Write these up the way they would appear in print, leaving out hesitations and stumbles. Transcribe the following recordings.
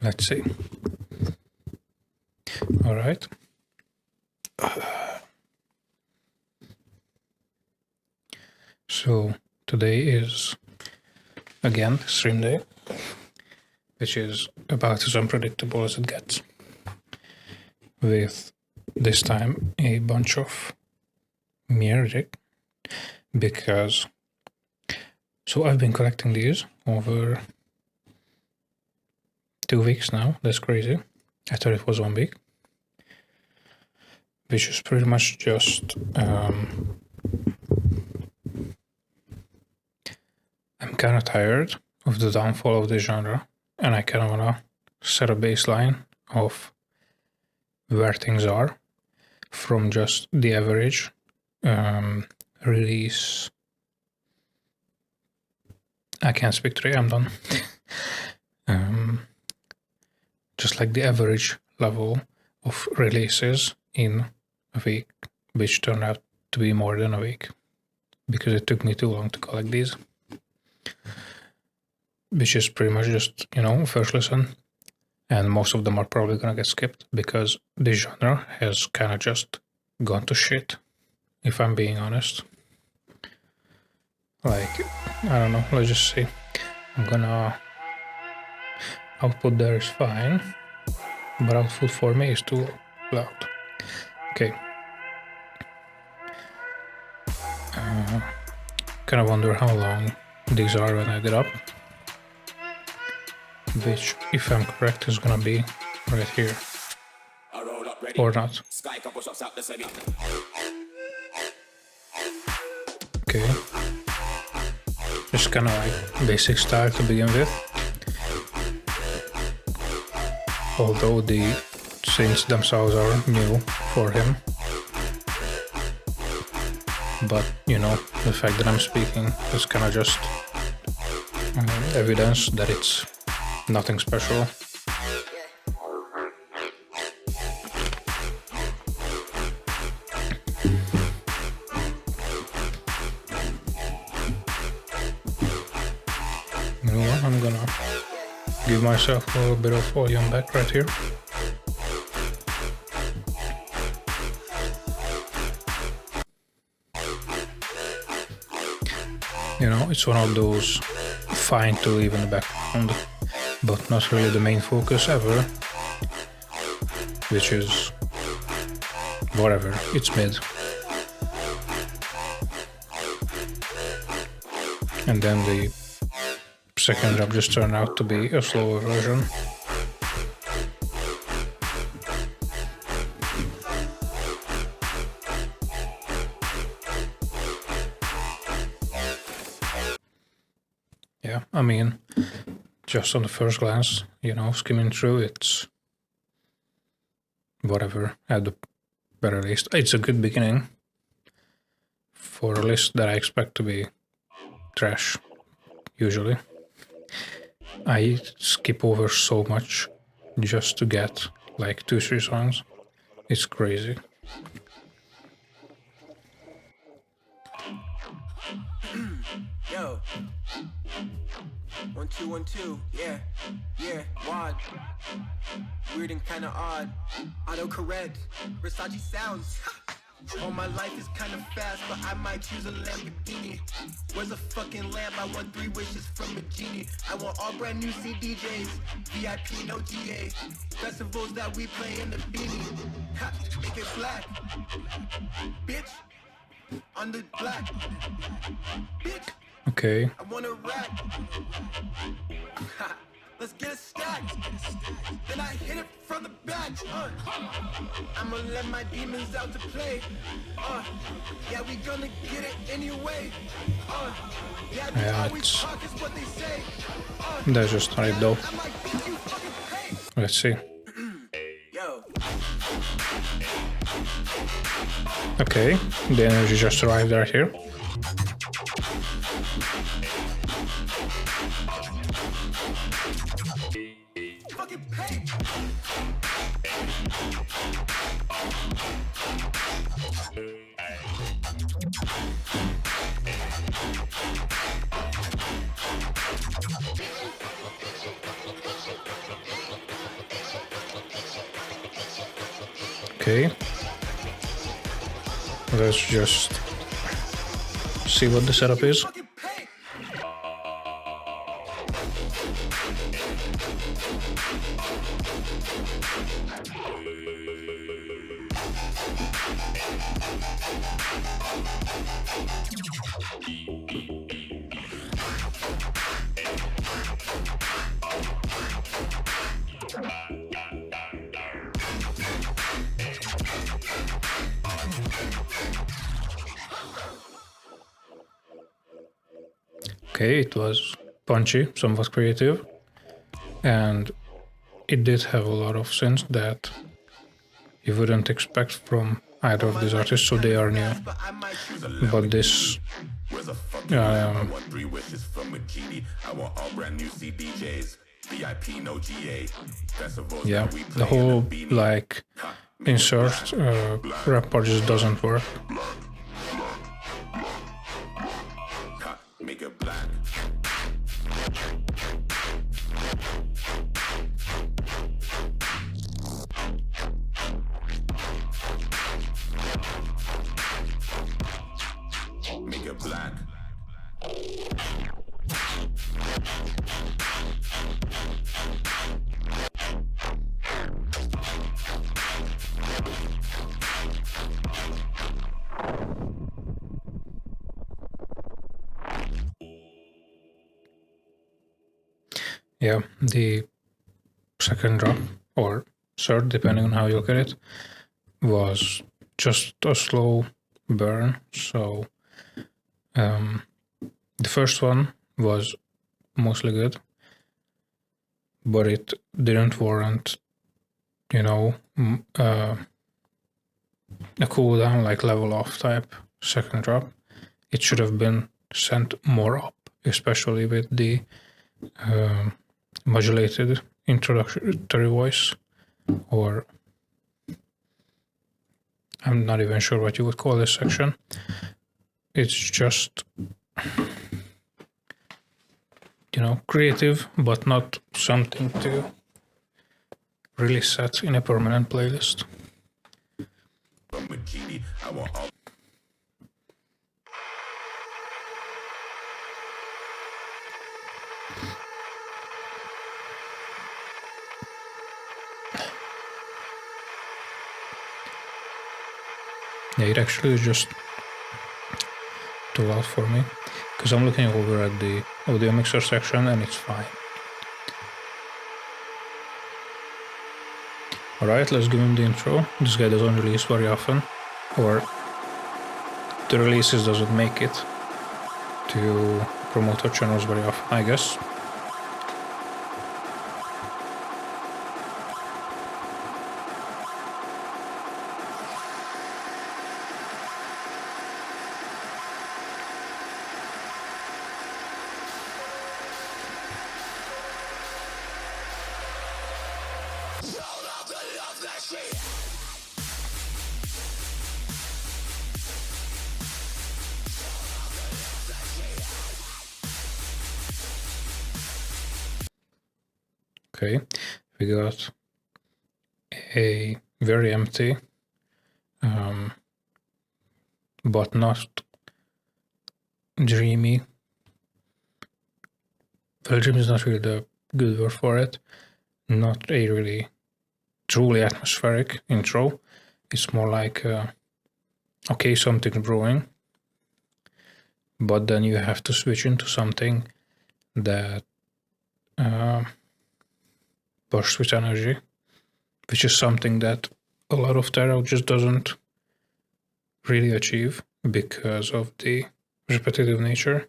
Let's see. All right. So today is again stream day, which is about as unpredictable as it gets, with this time a bunch of music, because I've been collecting these over 2 weeks now. That's crazy. I thought it was 1 week, which is pretty much just I'm kind of tired of the downfall of the genre, and I kind of want to set a baseline of where things are from just the average release. I can't speak today, I'm done. Just like the average level of releases in a week, which turned out to be more than a week, because it took me too long to collect these. Which is pretty much just, first listen. And most of them are probably gonna get skipped because the genre has kind of just gone to shit, if I'm being honest. Like, I don't know, let's just see. I'm gonna... Output there is fine, but output for me is too loud. Okay. Kind of wonder how long these are when I get up. Which, if I'm correct, is gonna be right here. Or not. Okay. Just kind of like basic style to begin with. Although the synths themselves are new for him. But, the fact that I'm speaking is kind of just evidence that it's nothing special. You know what? I'm gonna give myself a little bit of volume back right here. It's one of those fine to leave in the background, but not really the main focus ever, which is whatever, it's mid. And then the second drop just turned out to be a slower version. Yeah, I mean, just on the first glance, skimming through, it's whatever, at the very least. It's a good beginning for a list that I expect to be trash, usually. I skip over so much just to get like 2-3 songs. It's crazy. Yo. 1 2 1 2, yeah, wad. Weird and kinda odd. Autocorrect, Versace sounds. All my life is kinda fast, but I might choose a Lamborghini. Where's a fucking lamp? I want 3 wishes from a genie. I want all brand new CDJs, VIP, no GA. Festivals that we play in the beanie. Ha, make it black, bitch. On the black, bitch. Okay. I want a rack. Let's get a stack. Then I hit it from the back. I'ma let my demons out to play. Yeah, we gonna get it anyway. Yeah, we always talk is what they say. That's just not it though. Let's see. Yo. Okay, the energy just arrived right here. Fucking pay. Okay. Let's just see what the setup is. Fucking pay. Okay, it was punchy, somewhat creative, and it did have a lot of synths that you wouldn't expect from either of these artists, so they are new. But I might choose a But this, I want 3 wishes from a genie. I want all brand new CDJs. VIP, no GA. Festivals yeah, that we the play in whole beanie. like insert rap part just doesn't work. Ha, make it black. Make it black. Yeah, the second drop, or third, depending on how you look at it, was just a slow burn. So the first one was mostly good, but it didn't warrant, you know, a cooldown, like level off type second drop. It should have been sent more up, especially with the modulated introductory voice, or I'm not even sure what you would call this section. It's just, you know, creative, but not something to really set in a permanent playlist. From a genie. I want all. Yeah, it actually is just too loud for me, because I'm looking over at the audio mixer section and it's fine. Alright, let's give him the intro. This guy doesn't release very often, or the releases doesn't make it to promote our channels very often, I guess. Okay, we got a very empty, but not dreamy. Well, dreamy is not really the good word for it. Not a really truly atmospheric intro. It's more like, okay, something's brewing, but then you have to switch into something that bursts with energy, which is something that a lot of tarot just doesn't really achieve because of the repetitive nature.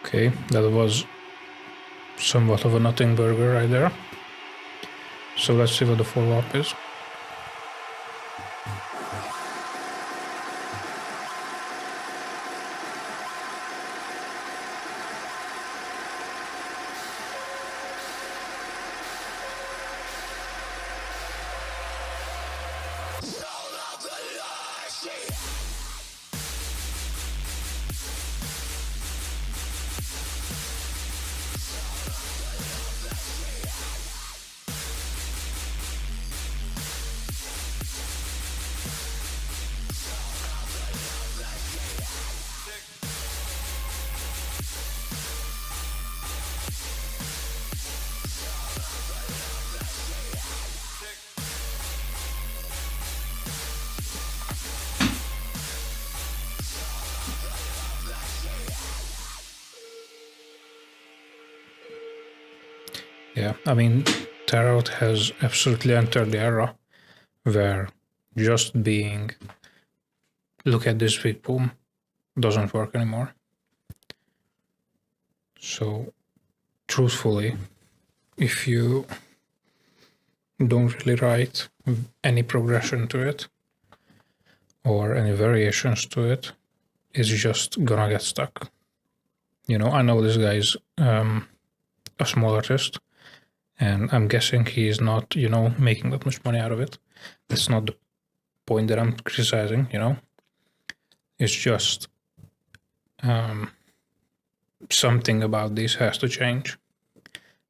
Okay, that was somewhat of a nothing burger right there. So let's see what the follow-up is. Yeah, I mean, Tarot has absolutely entered the era where just being, look at this big boom, doesn't work anymore. So, truthfully, if you don't really write any progression to it or any variations to it, it's just gonna get stuck. You know, I know this guy's a small artist, and I'm guessing he's not, you know, making that much money out of it. That's not the point that I'm criticizing, you know. It's just something about this has to change,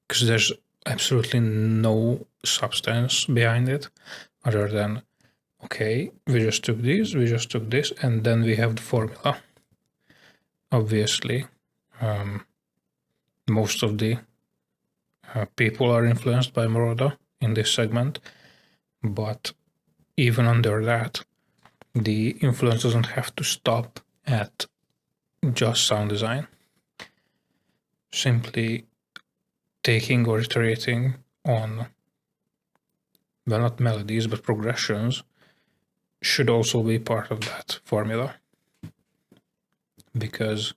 because there's absolutely no substance behind it other than, okay, we just took this, and then we have the formula. Obviously, most of the people are influenced by Moroder in this segment, but even under that, the influence doesn't have to stop at just sound design. Simply taking or iterating on, well, not melodies, but progressions should also be part of that formula. Because,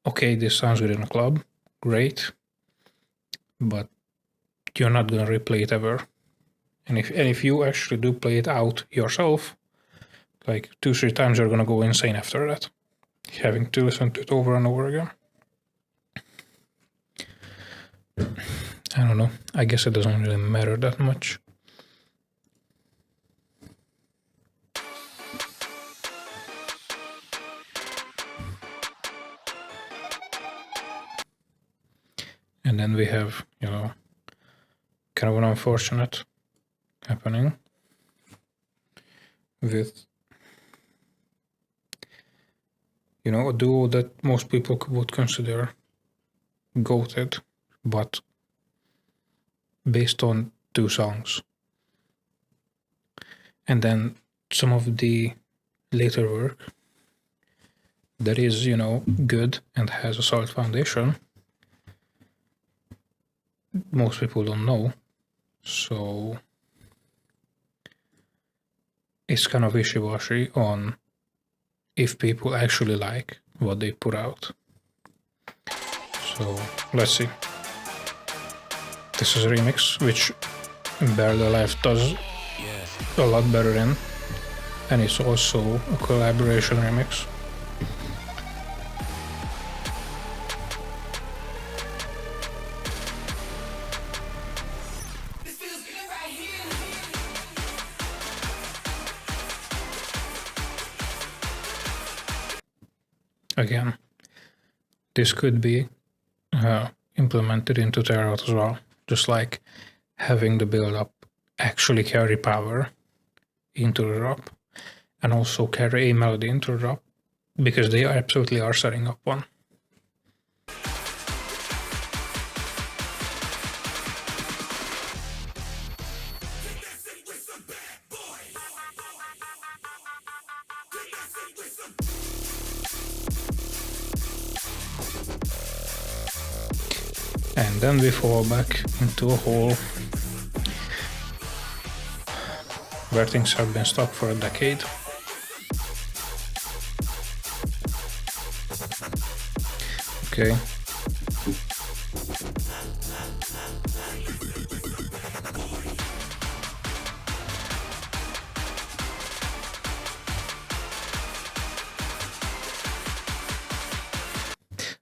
okay, this sounds good in a club, great, but you're not going to replay it ever. And if you actually do play it out yourself, like 2-3 times, you're going to go insane after that, having to listen to it over and over again. I don't know. I guess it doesn't really matter that much. And then we have, you know, kind of an unfortunate happening with, you know, a duo that most people would consider goated, but based on 2 songs. And then some of the later work that is, you know, good and has a solid foundation, most people don't know. So it's kind of wishy-washy on if people actually like what they put out. So let's see. This is a remix, which Buried Alive does a lot better in, and it's also a collaboration remix. Again, this could be implemented into Tarot as well, just like having the build-up actually carry power into the drop, and also carry a melody into the drop, because they absolutely are setting up one. And then we fall back into a hole where things have been stuck for a decade. Okay.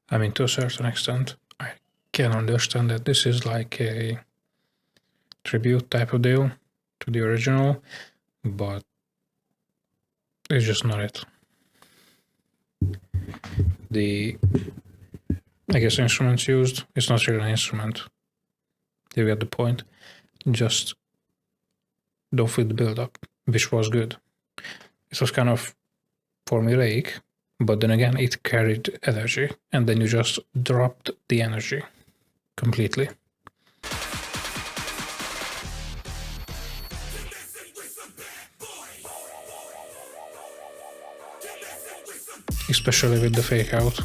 I mean, to a certain extent, I can understand that this is like a tribute type of deal to the original, but it's just not it. The, I guess, instruments used, it's not really an instrument. You get the point. Just don't feel the build-up, which was good. It was kind of formulaic, but then again, it carried energy, and then you just dropped the energy completely. Especially with the fake out.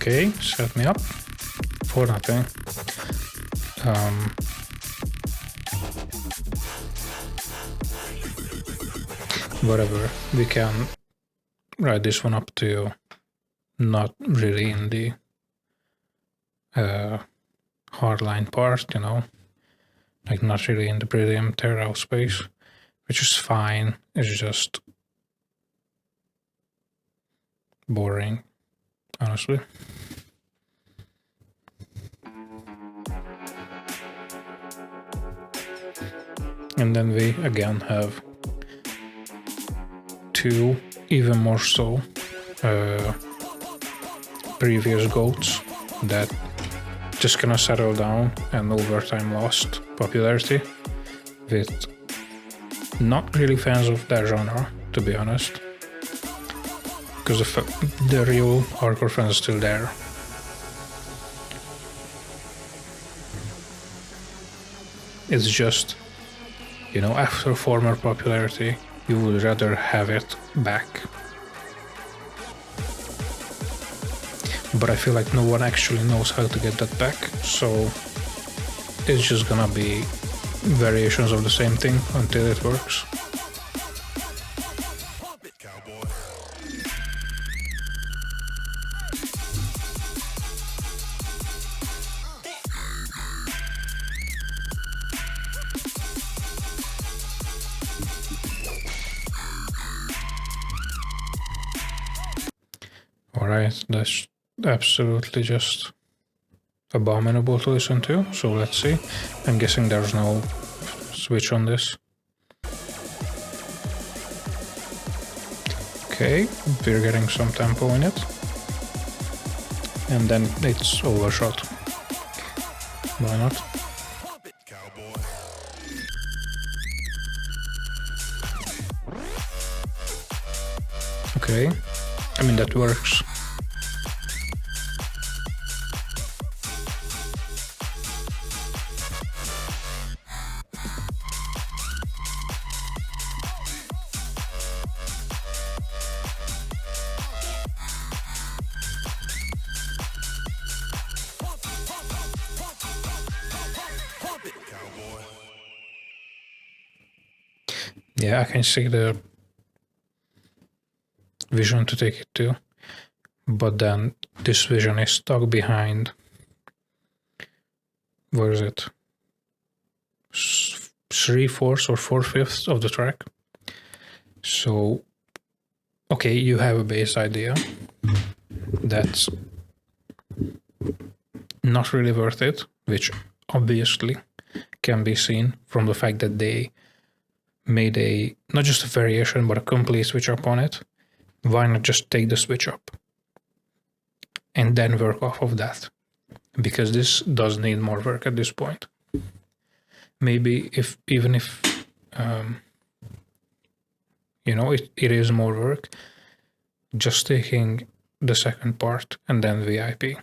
Okay, set me up for nothing. Whatever, we can write this one up to not really in the hardline part, you know, like not really in the Brilliant Terra space, which is fine. It's just boring, honestly. And then we again have two, even more so, previous goats that just gonna settle down and over time lost popularity with not really fans of that genre, to be honest, because the real hardcore fans are still there. It's just, you know, after former popularity, you would rather have it back. But I feel like no one actually knows how to get that back, so it's just gonna be variations of the same thing until it works. Alright, that's absolutely just abominable to listen to, so let's see. I'm guessing there's no switch on this. Okay, we're getting some tempo in it. And then it's overshot. Why not? Okay, I mean that works. Yeah, I can see the vision to take it to, but then this vision is stuck behind, where is it? 3/4 or 4/5 of the track. So, okay, you have a base idea that's not really worth it, which obviously can be seen from the fact that they made a not just a variation but a complete switch up on it. Why not just take the switch up and then work off of that? Because this does need more work at this point. Maybe even if you know, it is more work, just taking the second part and then VIP,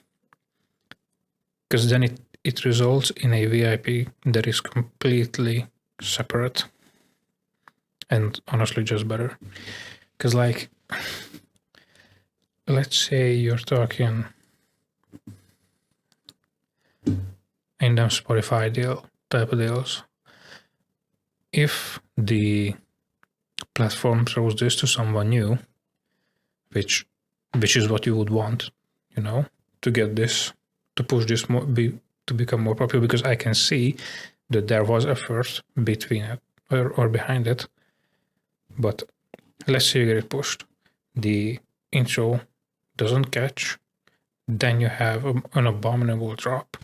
because then it results in a VIP that is completely separate and honestly just better. Because like, let's say you're talking in them Spotify deal type of deals. If the platform throws this to someone new, which is what you would want, you know, to get this, to push this more, to become more popular, because I can see that there was effort between it or behind it. But let's say you get it pushed, the intro doesn't catch, then you have an abominable drop,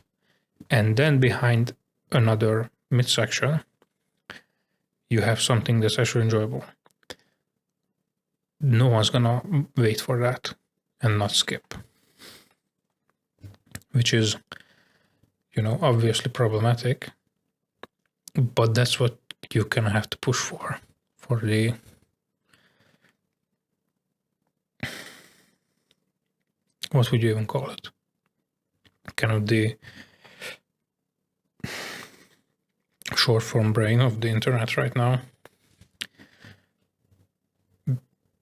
and then behind another midsection, you have something that's actually enjoyable. No one's gonna wait for that and not skip, which is, you know, obviously problematic, but that's what you kind of have to push for the what would you even call it? Kind of the short form brain of the internet right now.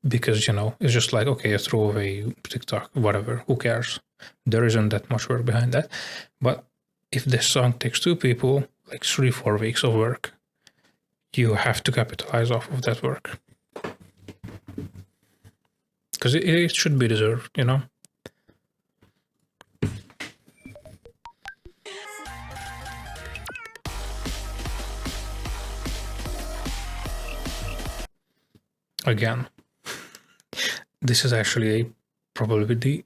because, you know, it's just like, okay, I throw away TikTok, whatever, who cares? There isn't that much work behind that. But if this song takes 2 people, like 3-4 weeks of work, you have to capitalize off of that work. Because it should be deserved, you know? Again, this is actually probably the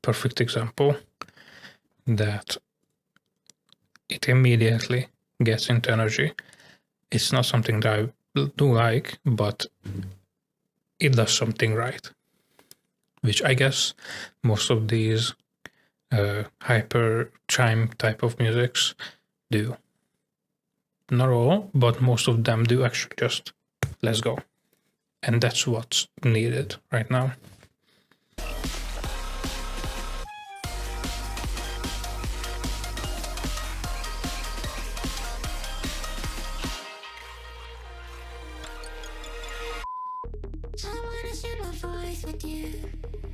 perfect example that it immediately gets into energy. It's not something that I do like, but it does something right, which I guess most of these hyper chime type of musics do. Not all, but most of them do actually just let's go. And that's what's needed right now.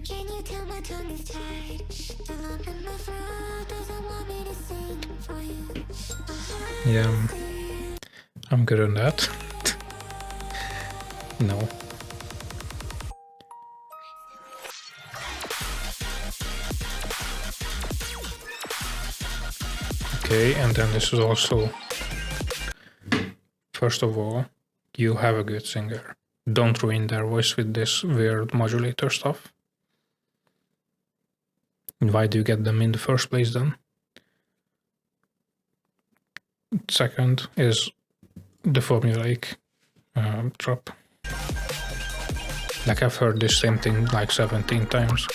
Can you tell my tongue is tied? The lump in my throat doesn't want me to sing for you. Yeah, I'm good on that. No. Okay, and then this is also, first of all, you have a good singer. Don't ruin their voice with this weird modulator stuff. Why do you get them in the first place then? Second is the formulaic drop. Like I've heard this same thing like 17 times.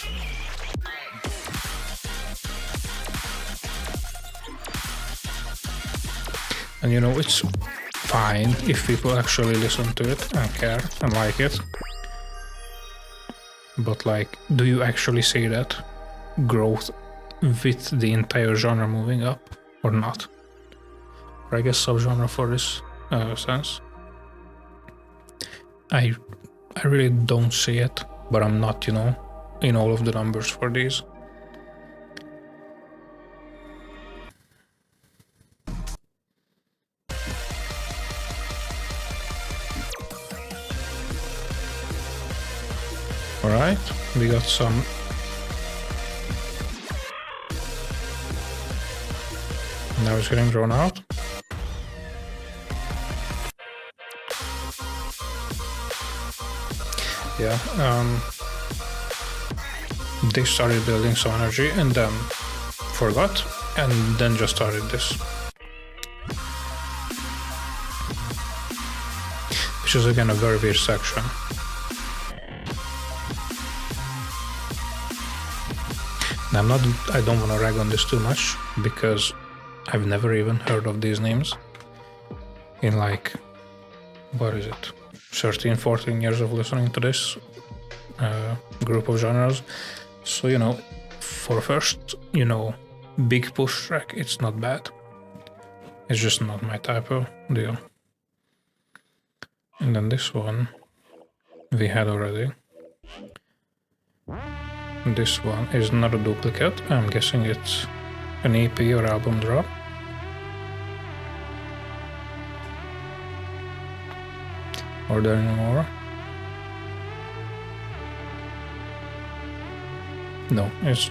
And you know, it's fine if people actually listen to it and care and like it. But like, do you actually see that growth with the entire genre moving up or not? Or I guess subgenre for this sense. I really don't see it, but I'm not, you know, in all of the numbers for these. Alright, we got some now it's getting drawn out. Yeah, they started building some energy and then forgot and then just started this. Which is again a very weird section. Now I don't want to rag on this too much because I've never even heard of these names in like, what is it? 13, 14 years of listening to this group of genres. So, you know, for first, you know, big push track, it's not bad. It's just not my type of deal. And then this one we had already. This one is not a duplicate. I'm guessing it's an EP or album drop. Are there any more? No, it's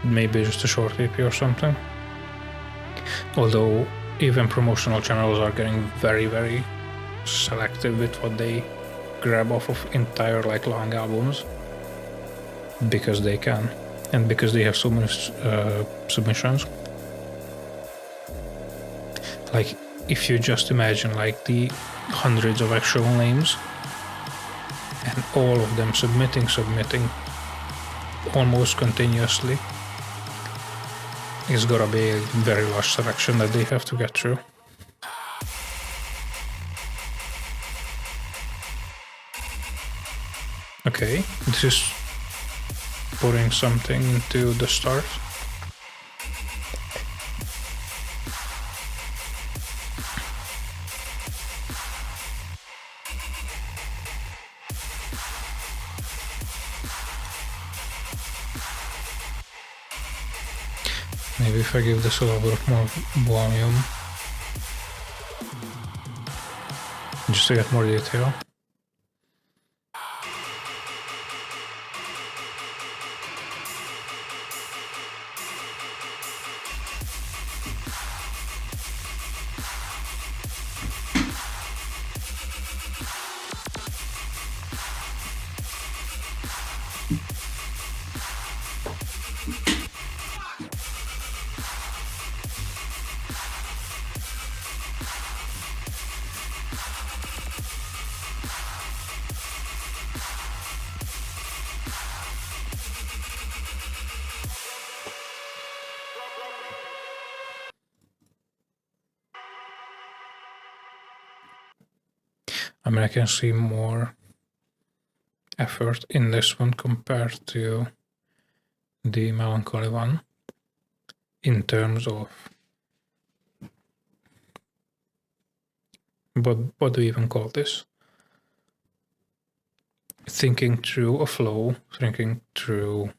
maybe just a short EP or something. Although even promotional channels are getting very, very selective with what they grab off of entire like long albums because they can and because they have so many submissions. Like, if you just imagine like the hundreds of actual names and all of them submitting almost continuously, it's gotta be a very large selection that they have to get through. Okay, this is putting something into the start. Maybe if I give this a little bit more volume, just to get more detail. I mean, I can see more effort in this one compared to the melancholy one in terms of what do we even call this? Thinking through a flow, thinking through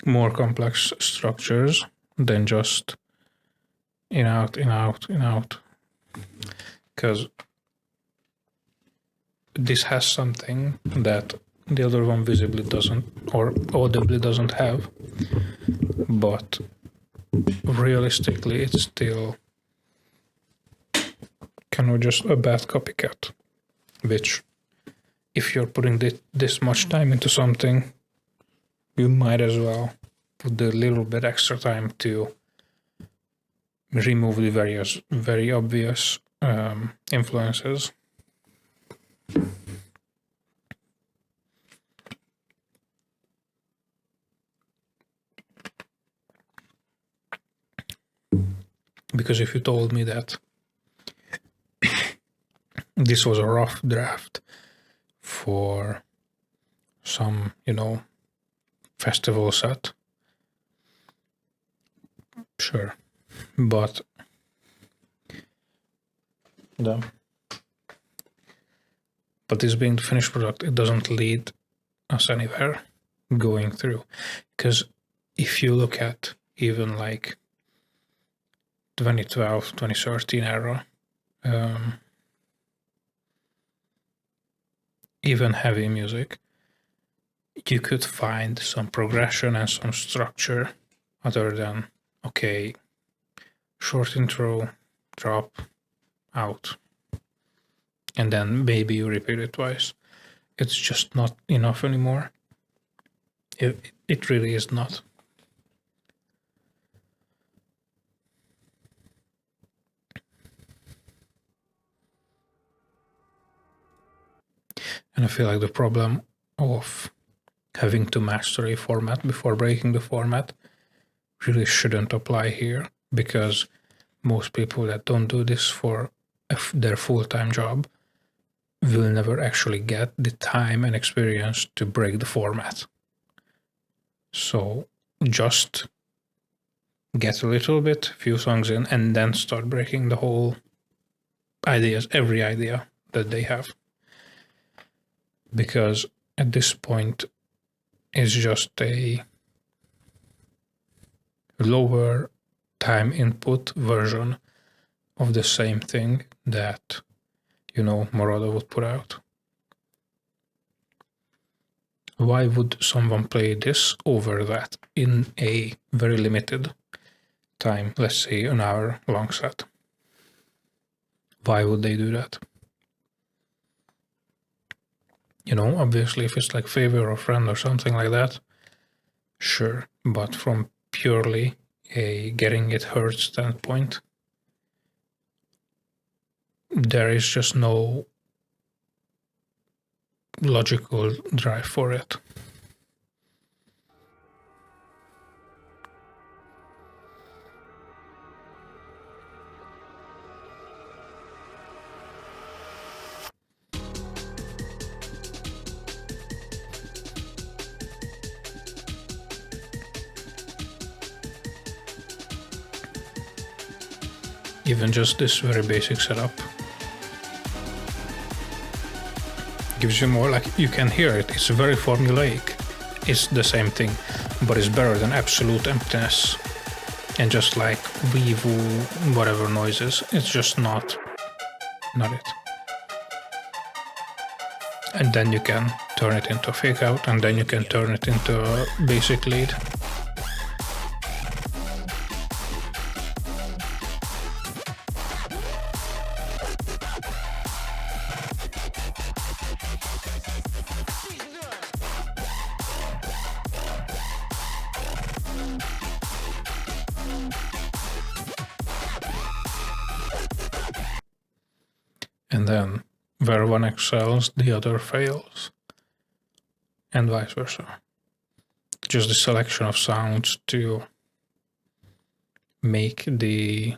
more complex structures than just in out, in out, in out. Because this has something that the other one visibly doesn't, or audibly doesn't have, but realistically it's still kind of just a bad copycat, which if you're putting this much time into something, you might as well put a little bit extra time to remove the various very obvious influences. Because if you told me that this was a rough draft for some, you know, festival set, sure, but this being the finished product, it doesn't lead us anywhere going through. Because if you look at even like 2012, 2013 era, even heavy music, you could find some progression and some structure other than, okay, short intro, drop, out, and then maybe you repeat it twice. It's just not enough anymore. It really is not. And I feel like the problem of having to master a format before breaking the format really shouldn't apply here, because most people that don't do this for their full-time job will never actually get the time and experience to break the format. So just get a little bit, few songs in, and then start breaking the whole ideas, every idea that they have. Because at this point, it's just a lower time input version of the same thing that, you know, Moroder would put out. Why would someone play this over that in a very limited time, let's say an hour long set? Why would they do that? You know, obviously if it's like favor or friend or something like that, sure, but from purely a getting it heard standpoint, there is just no logical drive for it. Even just this very basic setup gives you more, like, you can hear it, it's very formulaic. it's the same thing, but it's better than absolute emptiness and just like wee-woo whatever noises. It's just not it. And then you can turn it into a fake out, and then you can turn it into a basic lead. And then where one excels, the other fails, and vice versa. Just the selection of sounds to make the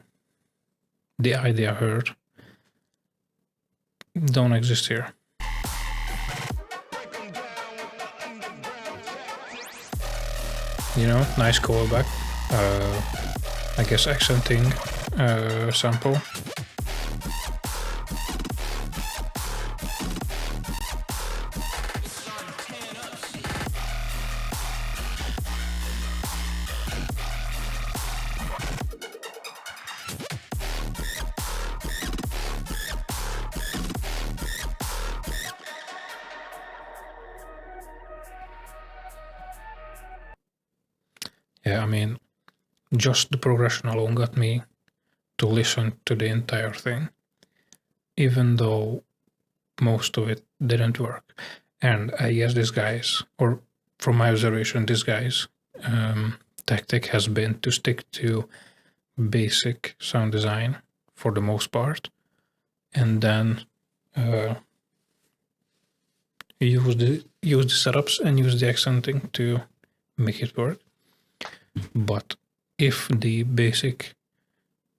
idea heard don't exist here. You know, nice callback. I guess accenting sample. Yeah, I mean, just the progression alone got me to listen to the entire thing, even though most of it didn't work. And I guess this guy's, or from my observation, this guy's tactic has been to stick to basic sound design for the most part, and then use the setups and use the accenting to make it work. But if the basic,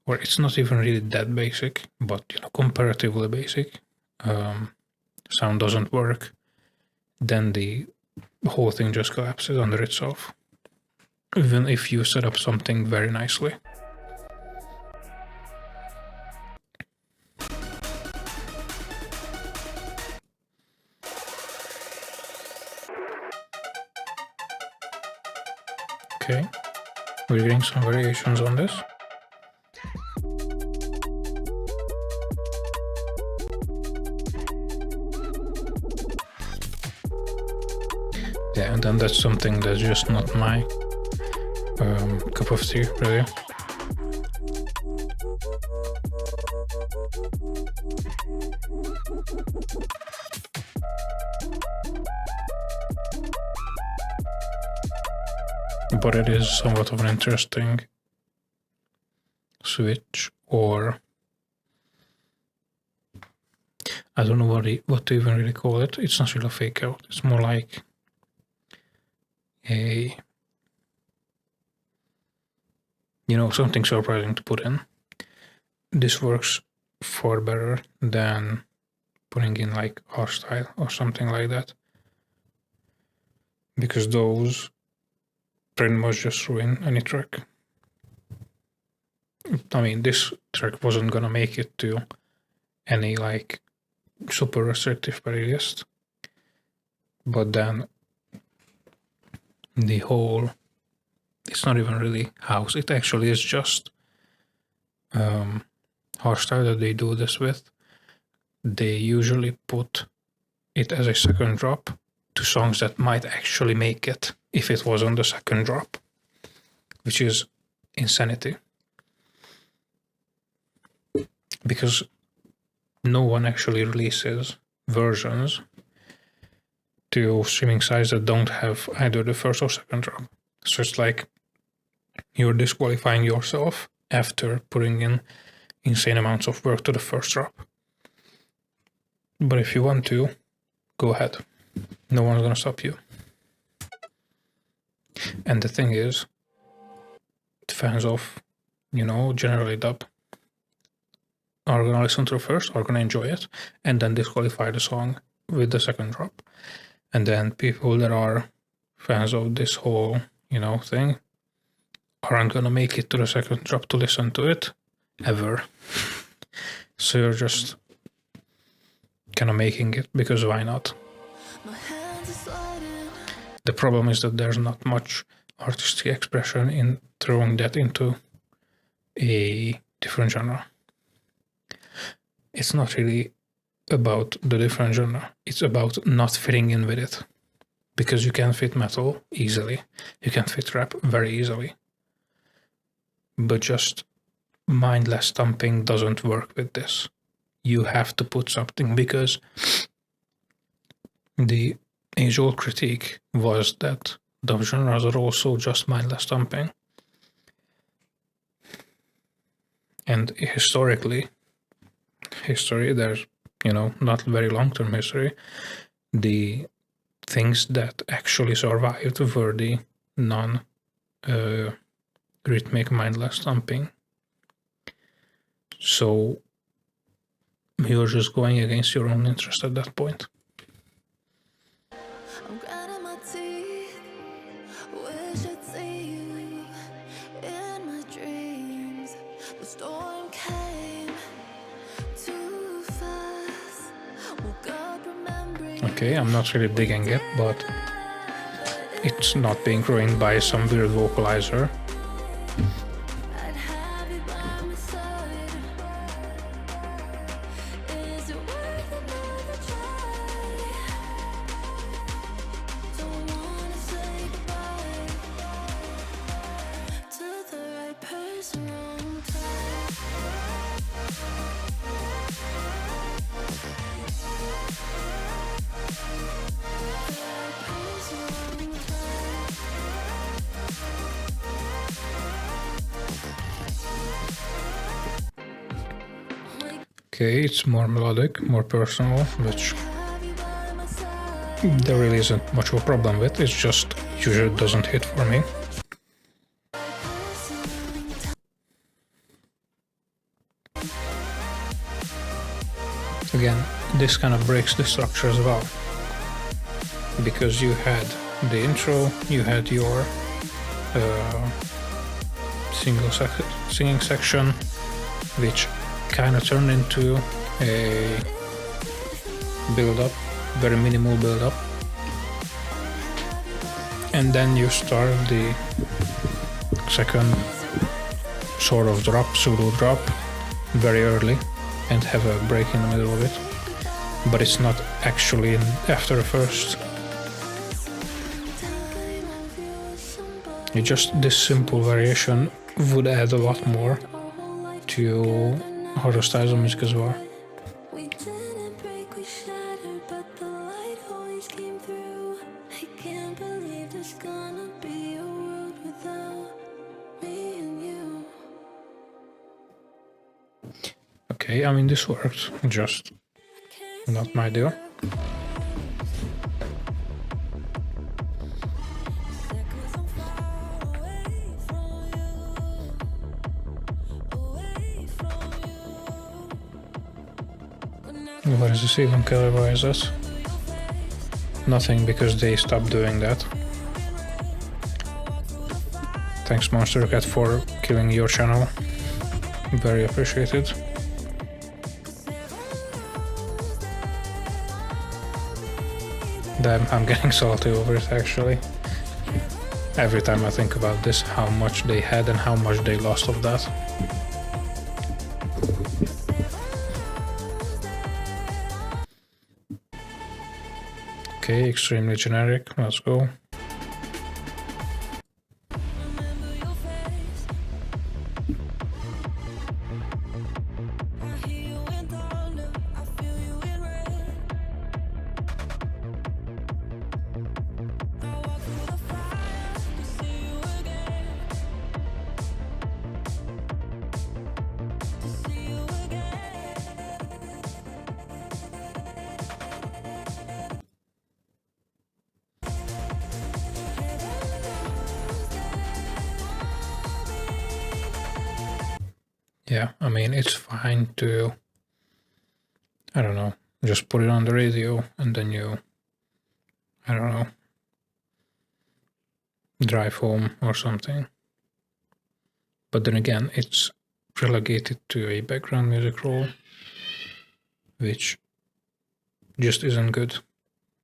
or it's not even really that basic, but you know, comparatively basic sound doesn't work, then the whole thing just collapses under itself, even if you set up something very nicely. Okay, we're getting some variations on this. Yeah, and then that's something that's just not my cup of tea, really. But it is somewhat of an interesting switch, or I don't know what to even really call it. It's not really a fake out. It's more like a, you know, something surprising to put in. This works far better than putting in like hardstyle or something like that, because those pretty much just ruin any track. I mean, this track wasn't gonna make it to any like super restrictive playlist, but then the whole, it's not even really house, it actually is just hardstyle that they do this with. They usually put it as a second drop to songs that might actually make it if it was on the second drop, which is insanity, because no one actually releases versions to streaming sites that don't have either the first or second drop. So it's like you're disqualifying yourself after putting in insane amounts of work to the first drop. But if you want to, go ahead. No one's gonna stop you. And the thing is, the fans of, you know, generally dub are gonna listen to the first, are gonna enjoy it, and then disqualify the song with the second drop. And then people that are fans of this whole, you know, thing aren't gonna make it to the second drop to listen to it ever. So you're just kind of making it because why not? The problem is that there's not much artistic expression in throwing that into a different genre. It's not really about the different genre, it's about not fitting in with it. Because you can fit metal easily, you can fit rap very easily. But just mindless stomping doesn't work with this. You have to put something, because the age-old critique was that those genres are also just mindless stomping. And history, there's, not very long-term history, the things that actually survived were the non-rhythmic mindless stomping. So you're just going against your own interest at that point. I'm grinding my teeth, wish I'd see you in my dreams. The storm came too fast. Woke up remembering. Okay, I'm not really digging it, but it's not being ruined by some weird vocalizer. I'd have you by my side. Is it worth another try? Don't wanna say goodbye to the right person, wrong time. Okay, it's more melodic, more personal, which there really isn't much of a problem with. It's just usually doesn't hit for me. Again, this kind of breaks the structure as well, because you had the intro, you had your singing section, which kind of turned into a build-up, very minimal build-up, and then you start the second sort of drop, pseudo drop, very early, and have a break in the middle of it, but it's not actually after the first. Just this simple variation would add a lot more to how the styles of music as well. We didn't break, we shattered, but the light always came through. I can't believe there's gonna be a world without me and you. Okay, I mean, this works, just not my deal. What is this even categorized? Nothing, because they stopped doing that. Thanks Monster Cat for killing your channel. Very appreciated. Damn, I'm getting salty over it actually. Every time I think about this, how much they had and how much they lost of that. Okay, extremely generic, let's go. Yeah, I mean, it's fine to, I don't know, just put it on the radio and then you, I don't know, drive home or something. But then again, it's relegated to a background music role, which just isn't good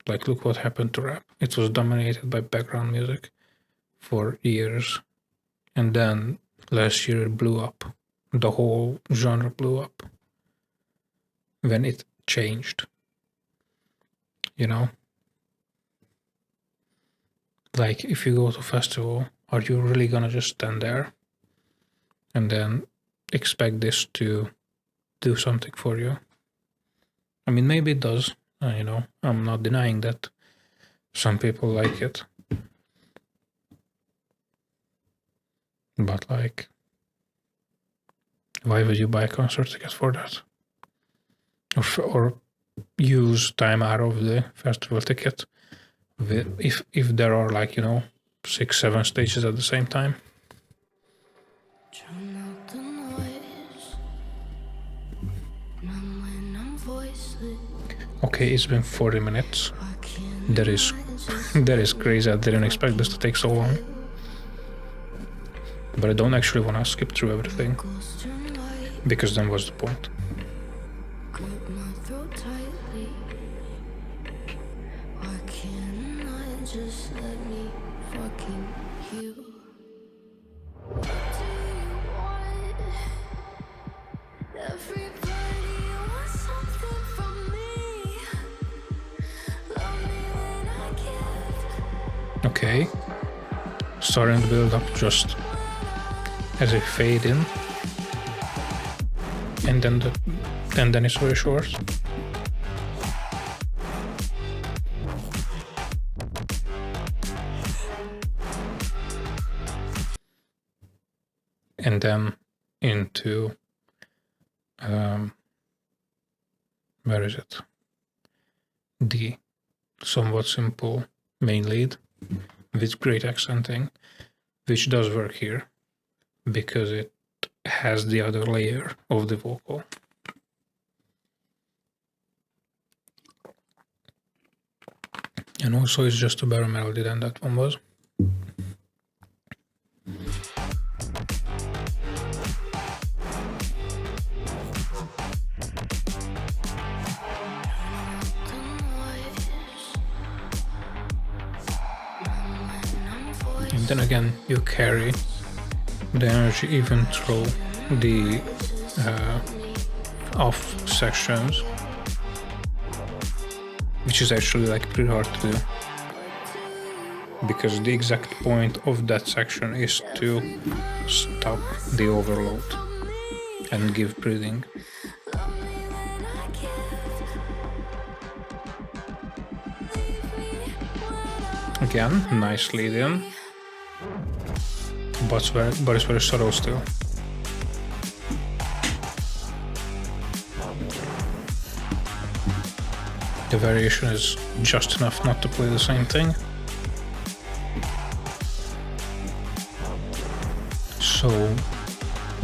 Like, look what happened to rap. It was dominated by background music for years. And then last year it blew up. The whole genre blew up when it changed. You know? Like, if you go to a festival, are you really gonna just stand there and then expect this to do something for you? I mean, maybe it does. You know, I'm not denying that some people like it. But, like, why would you buy a concert ticket for that? Or use time out of the festival ticket if there are, like, you know, 6-7 stages at the same time? Drown out the noise. Numb when I'm voiceless. Okay, it's been 40 minutes. I can't That is just that is crazy. I didn't expect this to take so long. But I don't actually want to skip through everything, ghost turn white. because then what's the point? Grip my throat tightly. Why can't I just let me fucking heal? What do you want? Everybody wants something from me. Love me when I give. Okay. Starting to build up just as a fade in. And then it's very short. And then into where is it? The somewhat simple main lead with great accenting, which does work here because it has the other layer of the vocal. And also it's just a better melody than that one was. And then again, you carry the energy even through the off sections, which is actually like pretty hard to do, because the exact point of that section is to stop the overload and give breathing. Again, nice lead in, but it's very subtle still. The variation is just enough not to play the same thing. So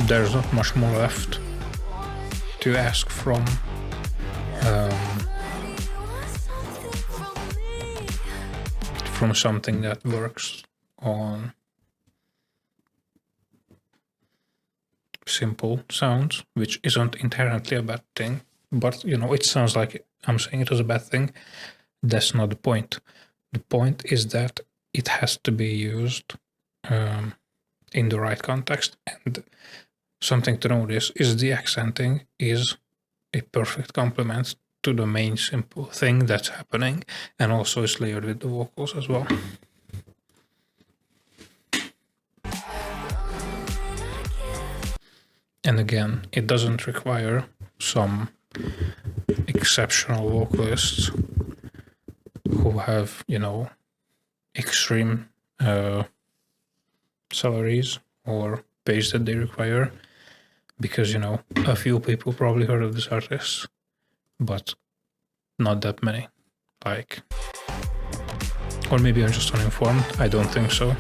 there's not much more left to ask from something that works on simple sounds, which isn't inherently a bad thing, but you know, it sounds like I'm saying it was a bad thing. That's not the point. The point is that it has to be used in the right context, and something to notice is the accenting is a perfect complement to the main simple thing that's happening, and also is layered with the vocals as well. And again, it doesn't require some exceptional vocalists who have, you know, extreme salaries or pays that they require, because, you know, a few people probably heard of this artist, but not that many. Like, or maybe I'm just uninformed. I don't think so.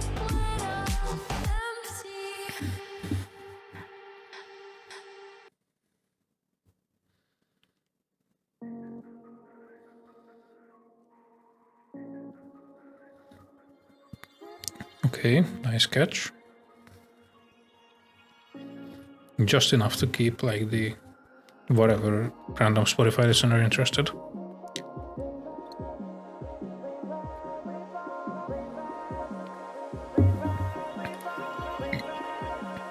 Okay, nice catch. Just enough to keep like the whatever random Spotify listener interested.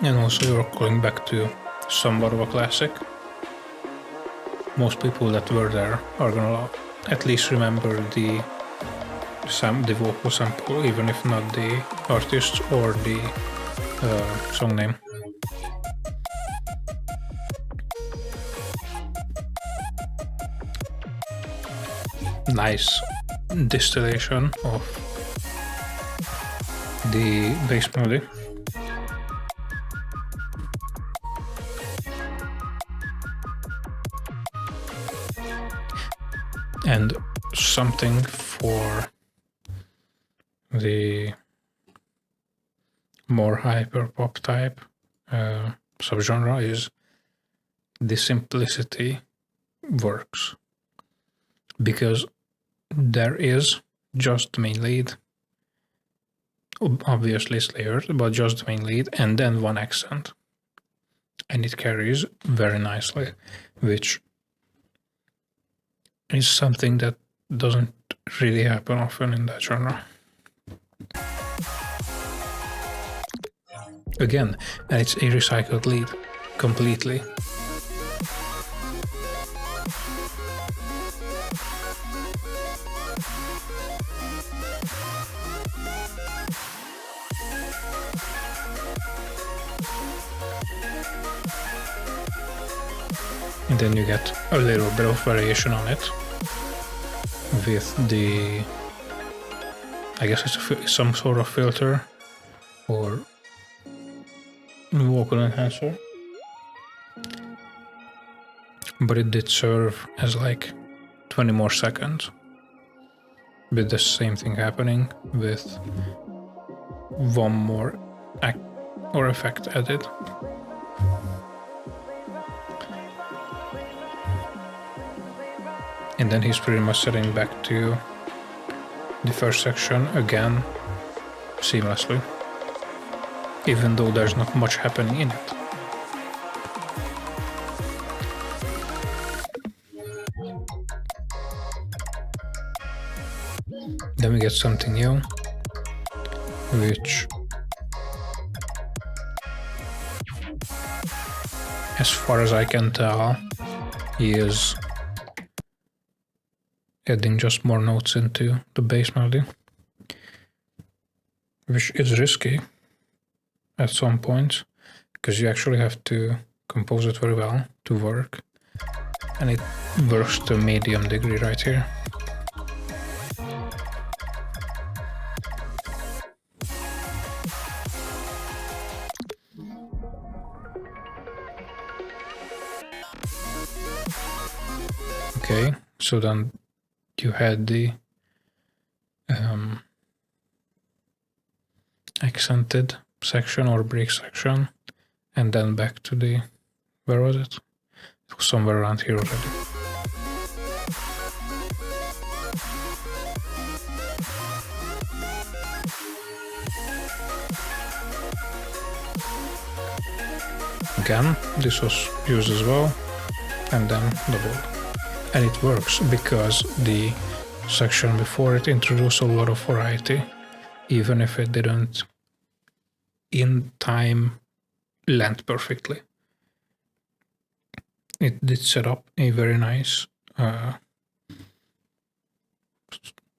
And also you're calling back to somewhat of a classic. Most people that were there are gonna at least remember the vocal sample, even if not the artist or the song name. Nice distillation of the bass melody. And something for the more hyper pop type subgenre is the simplicity works, because there is just the main lead, obviously it's layered, but just the main lead and then one accent, and it carries very nicely, which is something that doesn't really happen often in that genre. Again, and it's a recycled lead completely. And then you get a little bit of variation on it with the, I guess it's some sort of filter or vocal enhancer, but it did serve as like 20 more seconds with the same thing happening with one more act or effect added. And then he's pretty much setting back to the first section again seamlessly, even though there's not much happening in it. Then we get something new, which, as far as I can tell, is adding just more notes into the bass melody, which is risky at some points, because you actually have to compose it very well to work, and it works to a medium degree right here. Okay, so then you had the accented section or break section, and then back to the, where was it? It was somewhere around here already. Again, this was used as well, and then doubled. And it works because the section before it introduced a lot of variety, even if it didn't in time land perfectly. It did set up a very nice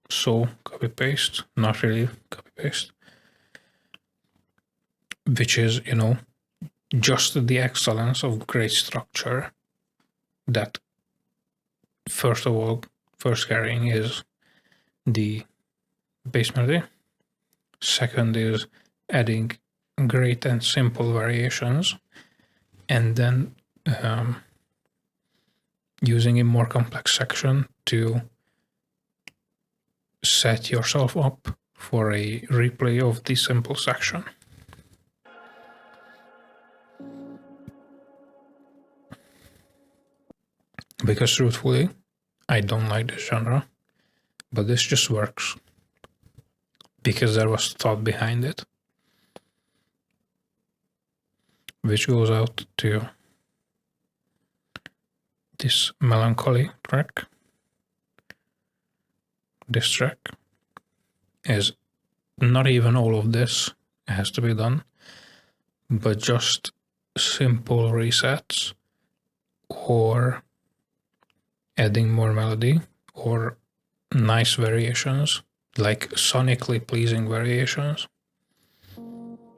so copy paste, not really copy paste, which is, you know, just the excellence of great structure that, first of all, first carrying is the bass melody. Second is adding great and simple variations, and then using a more complex section to set yourself up for a replay of the simple section. Because truthfully, I don't like this genre, but this just works because there was thought behind it, which goes out to this melancholy track. This track is not even all of this has to be done, but just simple resets or adding more melody or nice variations, like sonically pleasing variations,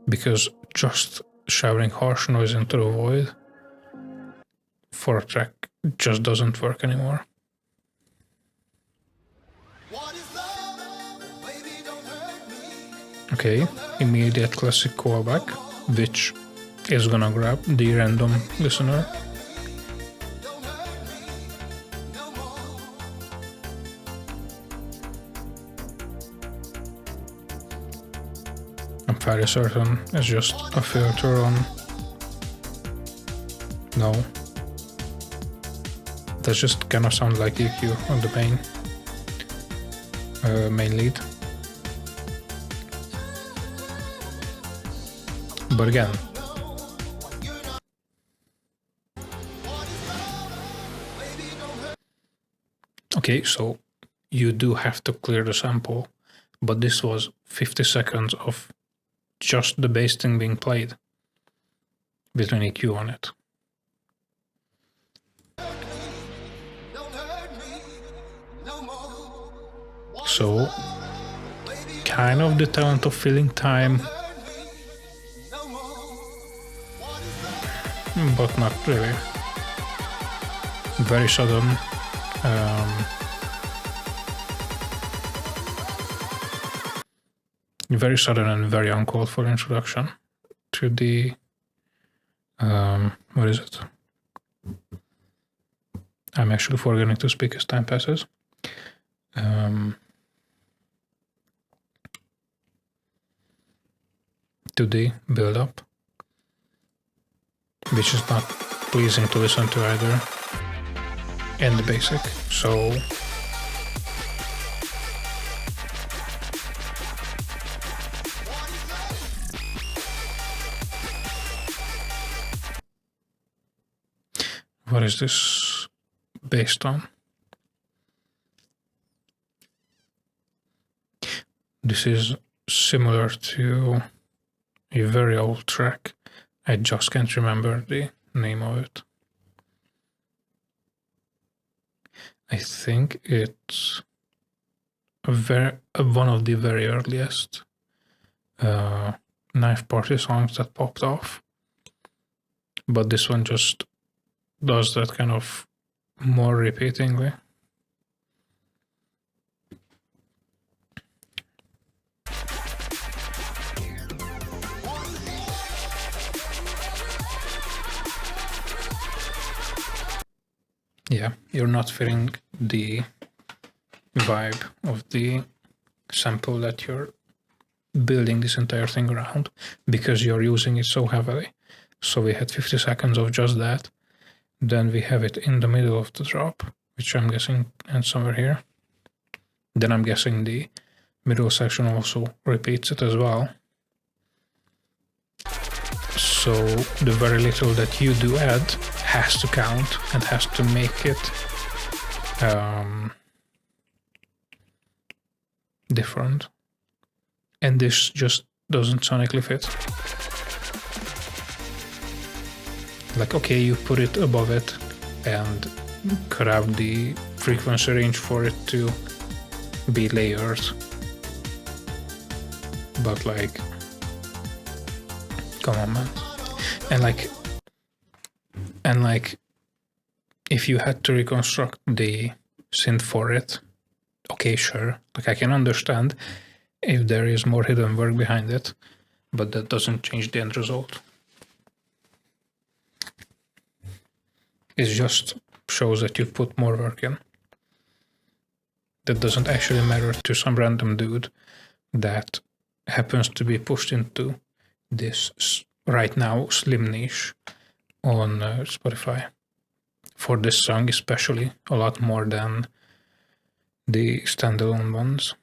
because just showering harsh noise into the void for a track just doesn't work anymore. Okay, immediate classic callback, which is gonna grab the random listener. I'm fairly certain it's just a filter on. No. That just kind of sounds like EQ on the main lead. But again, okay, so you do have to clear the sample, but this was 50 seconds of just the bass thing being played with an EQ on it. So, kind of the talent of filling time, but not really. Very sudden. Very sudden and very uncalled for introduction to the what is it? I'm actually forgetting to speak as time passes. To the build-up, which is not pleasing to listen to either, and the basic. So what is this based on? This is similar to a very old track. I just can't remember the name of it. I think it's one of the very earliest Knife Party songs that popped off. But this one just does that kind of more repeatingly. Yeah, you're not feeling the vibe of the sample that you're building this entire thing around because you're using it so heavily. So we had 50 seconds of just that. Then we have it in the middle of the drop, which I'm guessing ends somewhere here. Then I'm guessing the middle section also repeats it as well. So the very little that you do add has to count and has to make it different. And this just doesn't sonically fit. Like, okay, you put it above it and cut out the frequency range for it to be layered. But like, come on, man. And like, if you had to reconstruct the synth for it, okay, sure. Like, I can understand if there is more hidden work behind it, but that doesn't change the end result. It just shows that you put more work in. That doesn't actually matter to some random dude that happens to be pushed into this right now slim niche on Spotify. For this song especially, a lot more than the standalone ones.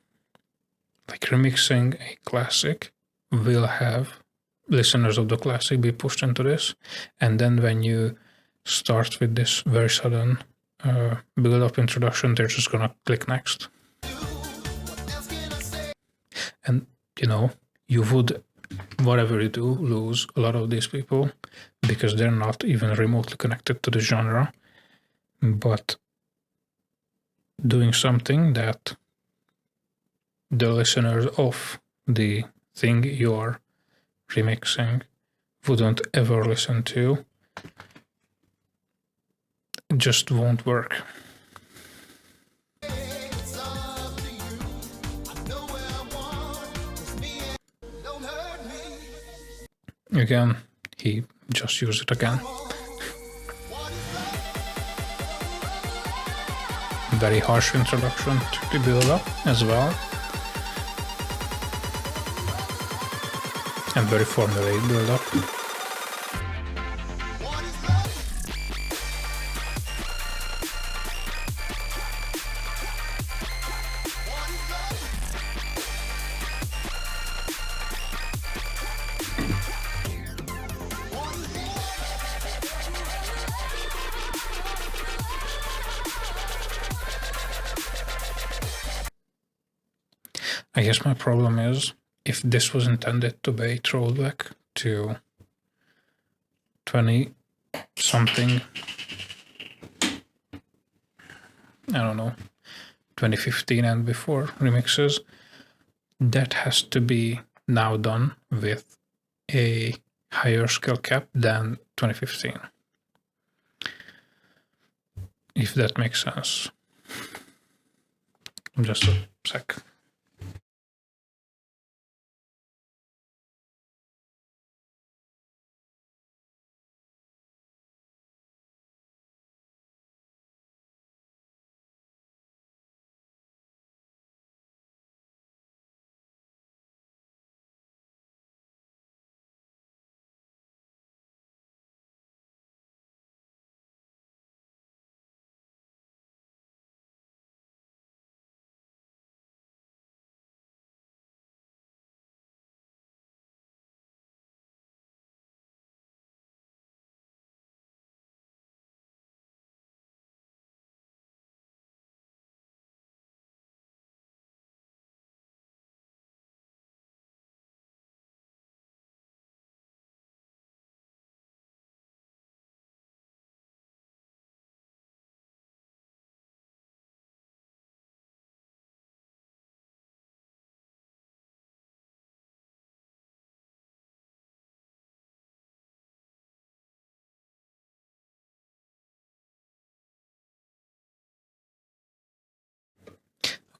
Like, remixing a classic will have listeners of the classic be pushed into this, and then when you start with this very sudden build-up introduction, they're just gonna click next. And, you know, you would whatever you do, lose a lot of these people because they're not even remotely connected to the genre, but doing something that the listeners of the thing you're remixing wouldn't ever listen to just won't work. Again, he just used it again. Very harsh introduction to the build-up as well. And very formulaic build-up. I guess my problem is, if this was intended to be throwback to 20 something, I don't know, 2015 and before remixes, that has to be now done with a higher scale cap than 2015. If that makes sense. Just a sec.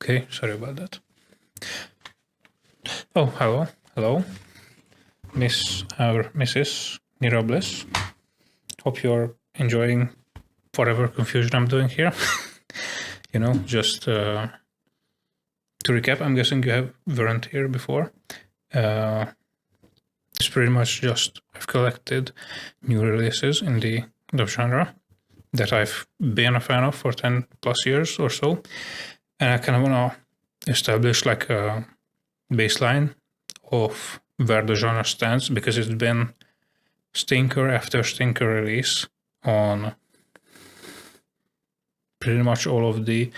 Okay, sorry about that. Oh, hello, Mrs. Nirables. Hope you're enjoying whatever confusion I'm doing here. You know, just to recap, I'm guessing you weren't here before. It's pretty much just I've collected new releases in the genre that I've been a fan of for 10 plus years or so. And I kind of want to establish like a baseline of where the genre stands, because it's been stinker after stinker release on pretty much all of the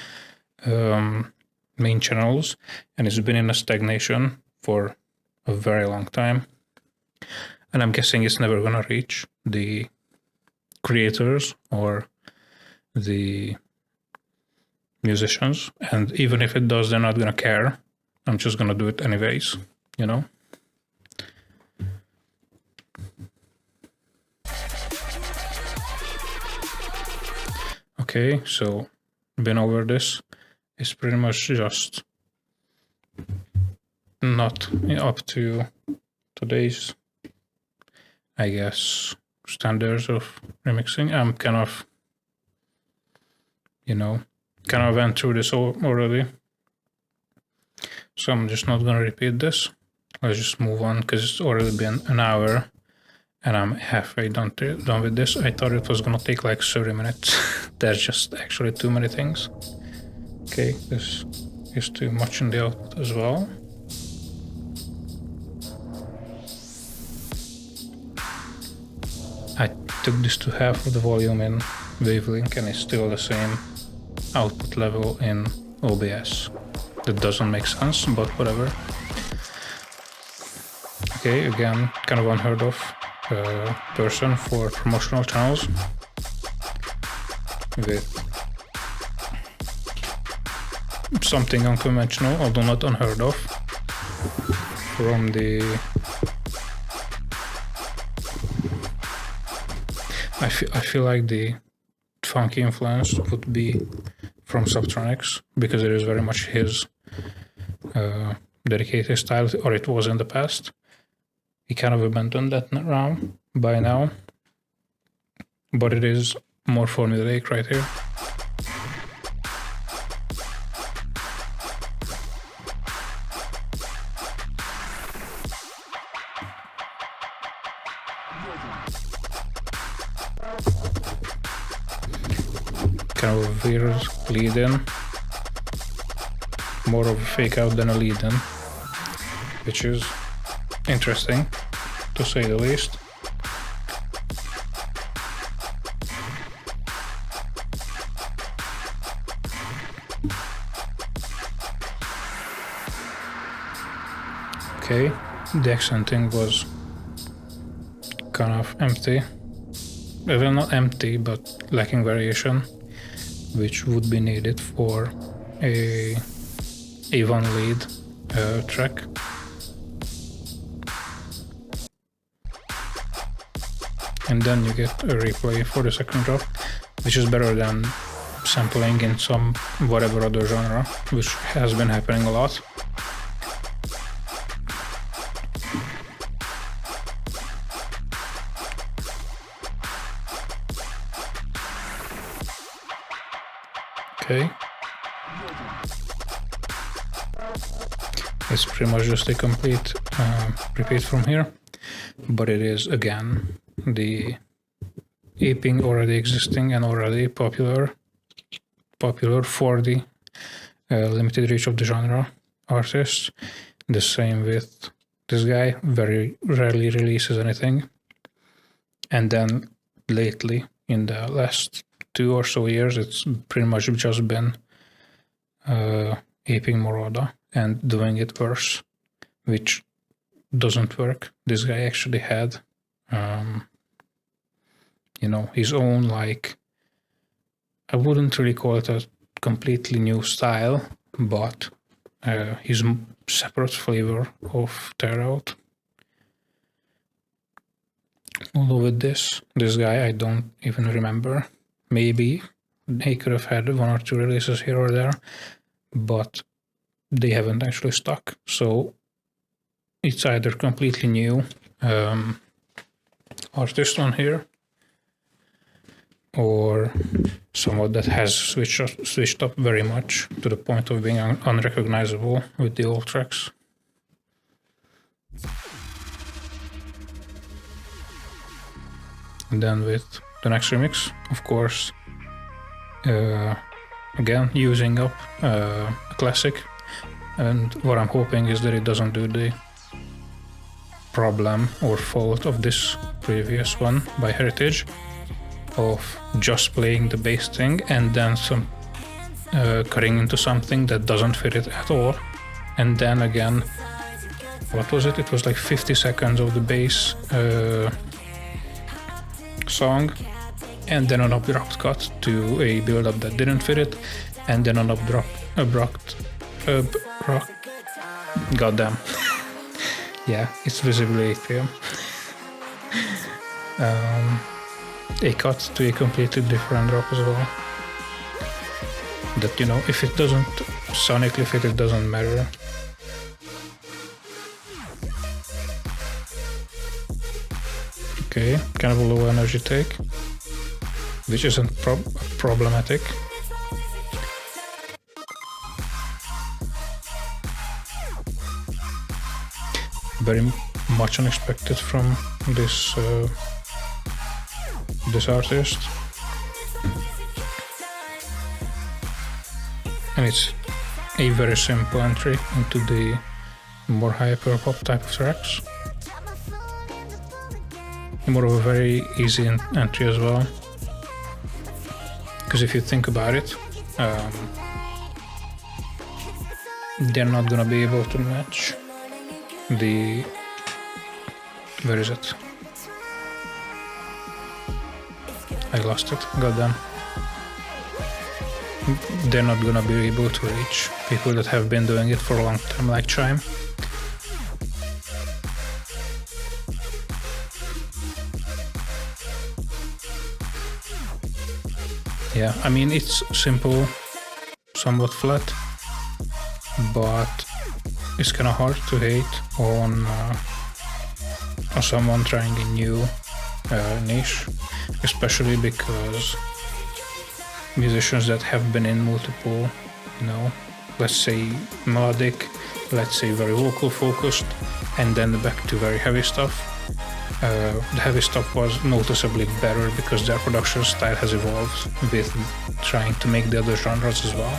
main channels, and it's been in a stagnation for a very long time. And I'm guessing it's never gonna reach the creators or the musicians, and even if it does, they're not gonna care. I'm just gonna do it anyways, you know? Okay, so been over this. It's pretty much just not up to today's, I guess, standards of remixing. I'm kind of, you know, kind of went through this already, so I'm just not gonna repeat this. Let's just move on, because it's already been an hour and I'm halfway done with this. I thought it was gonna take like 30 minutes. There's just actually too many things. Okay, this is too much in the output as well. I took this to half of the volume in Wavelink and it's still the same output level in OBS. That doesn't make sense, but whatever. Okay, again, kind of unheard of person for promotional channels with something unconventional, although not unheard of, from the... I feel like the funky influence would be from Subtronics, because it is very much his dedicated style, or it was in the past. He kind of abandoned that by now, but it is more formulaic right here. Kind of a weird lead-in, more of a fake out than a lead-in, which is interesting, to say the least. Okay, the accenting was kind of empty. Well, not empty, but lacking variation, which would be needed for a one lead track. And then you get a replay for the second drop, which is better than sampling in some whatever other genre, which has been happening a lot. Okay. It's pretty much just a complete repeat from here, but it is again the aping already existing and already popular for the limited reach of the genre artists. The same with this guy, very rarely releases anything, and then lately in the last 2 or so years it's pretty much just been aping Moroder and doing it worse, which doesn't work. This guy actually had his own, like, I wouldn't really call it a completely new style, but his separate flavor of tear out. Although with this guy, I don't even remember. Maybe he could have had 1 or 2 releases here or there, but they haven't actually stuck. So it's either completely new artist on here, or someone that has switched up very much to the point of being unrecognizable with the old tracks. And then with the next remix, of course, again using up a classic, and what I'm hoping is that it doesn't do the problem or fault of this previous one by Heritage, of just playing the bass thing and then some cutting into something that doesn't fit it at all, and then again, what was it? It was like 50 seconds of the bass song, and then an abrupt cut to a build-up that didn't fit it, and then an abrupt goddamn. Yeah, it's visibly 8 p.m. A cut to a completely different drop as well. That, if it doesn't sonically fit, it doesn't matter. Okay, kind of a low energy take, which isn't problematic. Very much unexpected from this artist, and it's a very simple entry into the more hyper pop type of tracks. More of a very easy entry as well, because if you think about it, they're not gonna be able to match the Where is it? I lost it. Goddamn. They're not gonna be able to reach people that have been doing it for a long time, like Chime. Yeah, I mean, it's simple, somewhat flat, but it's kind of hard to hate on someone trying a new niche, especially because musicians that have been in multiple, you know, let's say melodic, let's say very vocal focused, and then back to very heavy stuff. The heavy stuff was noticeably better because their production style has evolved with trying to make the other genres as well.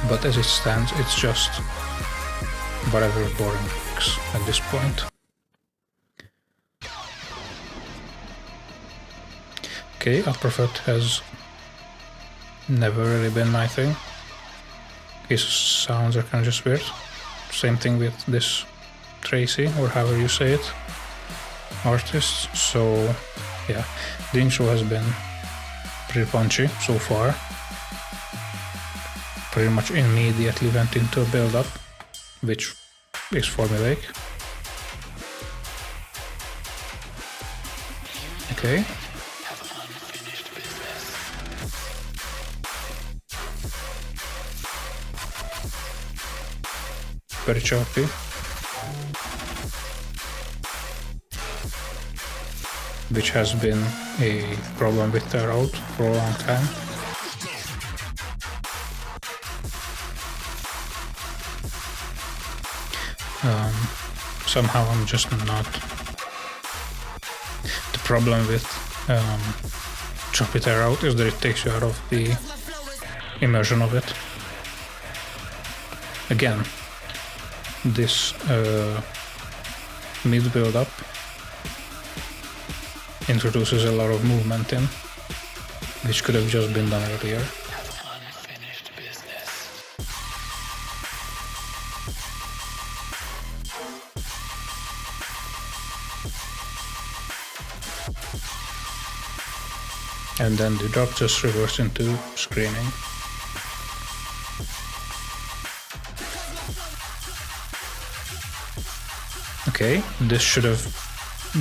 But as it stands, it's just whatever boring mix at this point. Okay, Uppercut has never really been my thing. His sounds are kind of just weird. Same thing with this Tracy, or however you say it, artist. So yeah, the intro has been pretty punchy so far. Pretty much immediately went into a build-up, which is formulaic. Okay. Very choppy. Which has been a problem with Tear Out for a long time. Somehow I'm just not. The problem with choppy Tear Out is that it takes you out of the immersion of it. Again, this mid build-up introduces a lot of movement in, which could have just been done earlier. And then the drop just reverts into screaming. Okay, this should have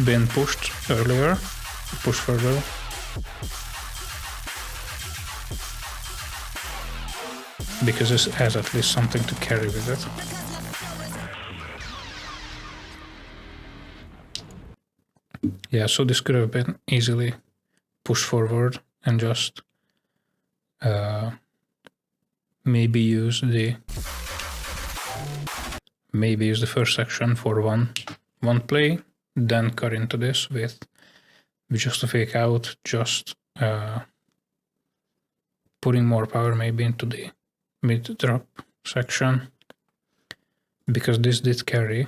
been pushed earlier, pushed further. Because this has at least something to carry with it. Yeah, so this could have been easily pushed forward and just maybe use the first section for one play, then cut into this with just a fake out, just putting more power maybe into the mid drop section, because this did carry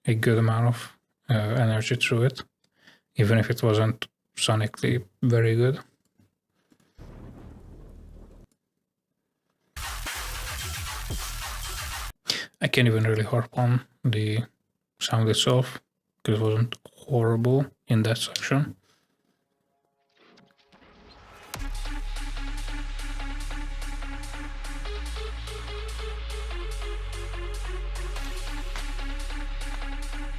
a good amount of energy through it, even if it wasn't sonically very good. I can't even really harp on the sound itself because it wasn't horrible in that section.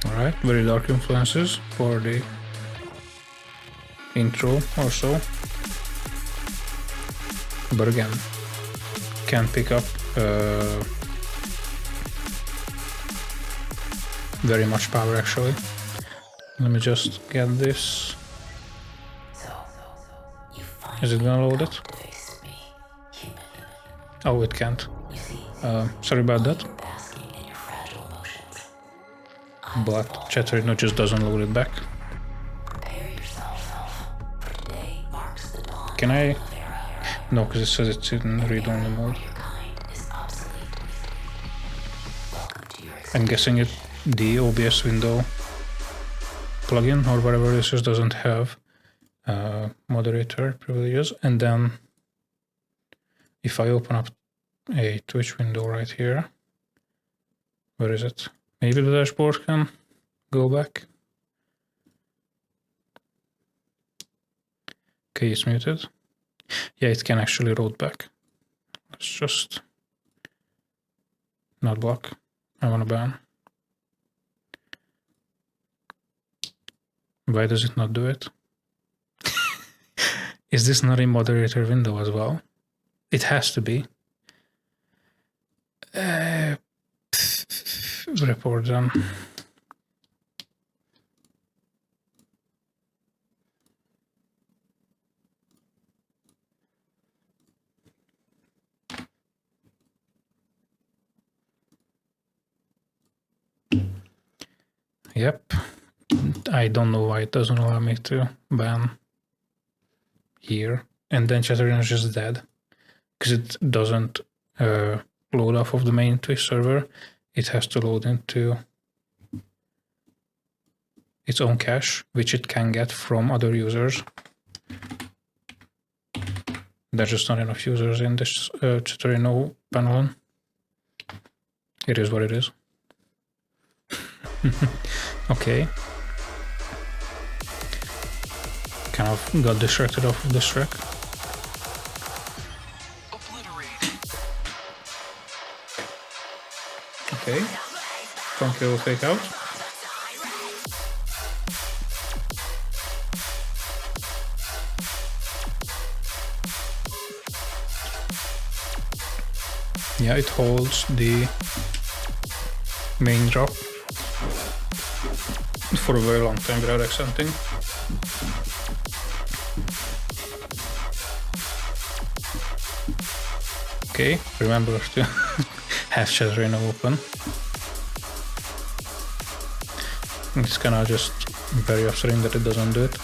Alright, very dark influences for the intro or so. But again, can pick up very much power actually. Let me just get this. Is it gonna load it? Oh, it can't. Sorry about that. But Chatterino just doesn't load it back. Can I? No, because it says it's in read-only mode. I'm guessing the OBS window plugin or whatever this is doesn't have moderator privileges. And then if I open up a Twitch window right here, Where is it? Maybe the dashboard can go back. Okay, it's muted. Yeah, it can actually roll back. Let's just not block. I want to ban. Why does it not do it? Is this not a moderator window as well? It has to be. Report done. Yep. I don't know why it doesn't allow me to ban here. And then Chat Arena is just dead. Because it doesn't load off of the main Twitch server. It has to load into its own cache, which it can get from other users. There's just not enough users in this Chat Arena panel. It is what it is. Okay. Kind of got distracted off of this track. Okay. Funky will fake out. Yeah, it holds the main drop for a very long time without accenting. Okay, remember to have Chat Arena open. It's kinda just very upsetting that it doesn't do it.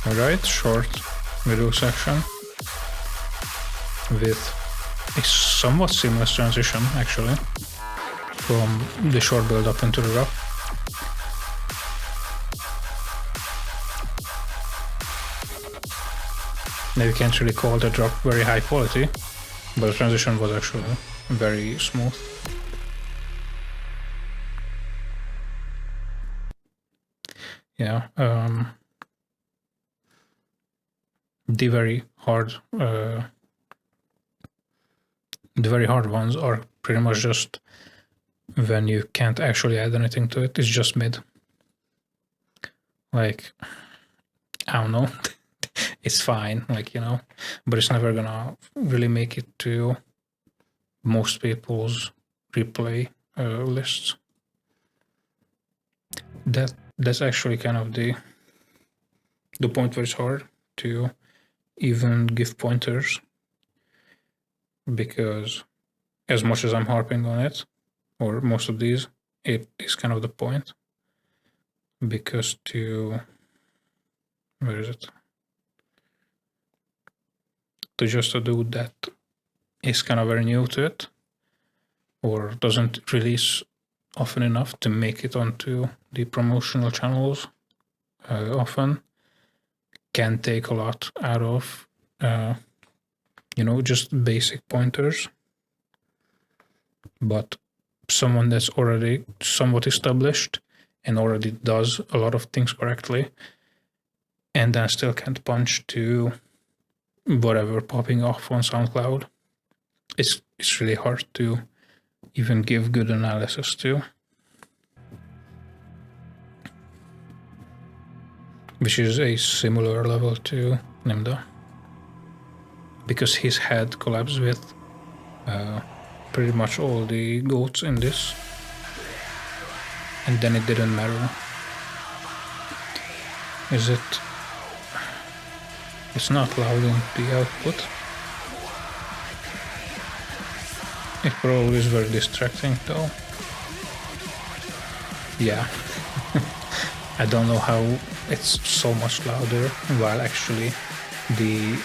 Alright, short video section with a somewhat seamless transition actually from the short build up into the drop. Now you can't really call the drop very high quality, but the transition was actually very smooth. Yeah, the very hard ones are pretty much just when you can't actually add anything to it. It's just mid. Like, I don't know. It's fine, like, you know, but it's never gonna really make it to most people's replay lists. That's actually kind of the point where it's hard to even give pointers, because as much as I'm harping on it, or most of these, it is kind of the point, because where is it? To just a dude that is kind of very new to it, or doesn't release often enough to make it onto the promotional channels often, can take a lot out of, you know, just basic pointers. But someone that's already somewhat established and already does a lot of things correctly, and then still can't punch to whatever popping off on SoundCloud, it's really hard to even give good analysis to. Which is a similar level to Nimda, because his head collabs with pretty much all the goats in this, and then it didn't matter. Is it? It's not loud in the output. It probably is very distracting though. Yeah. I don't know how it's so much louder while actually the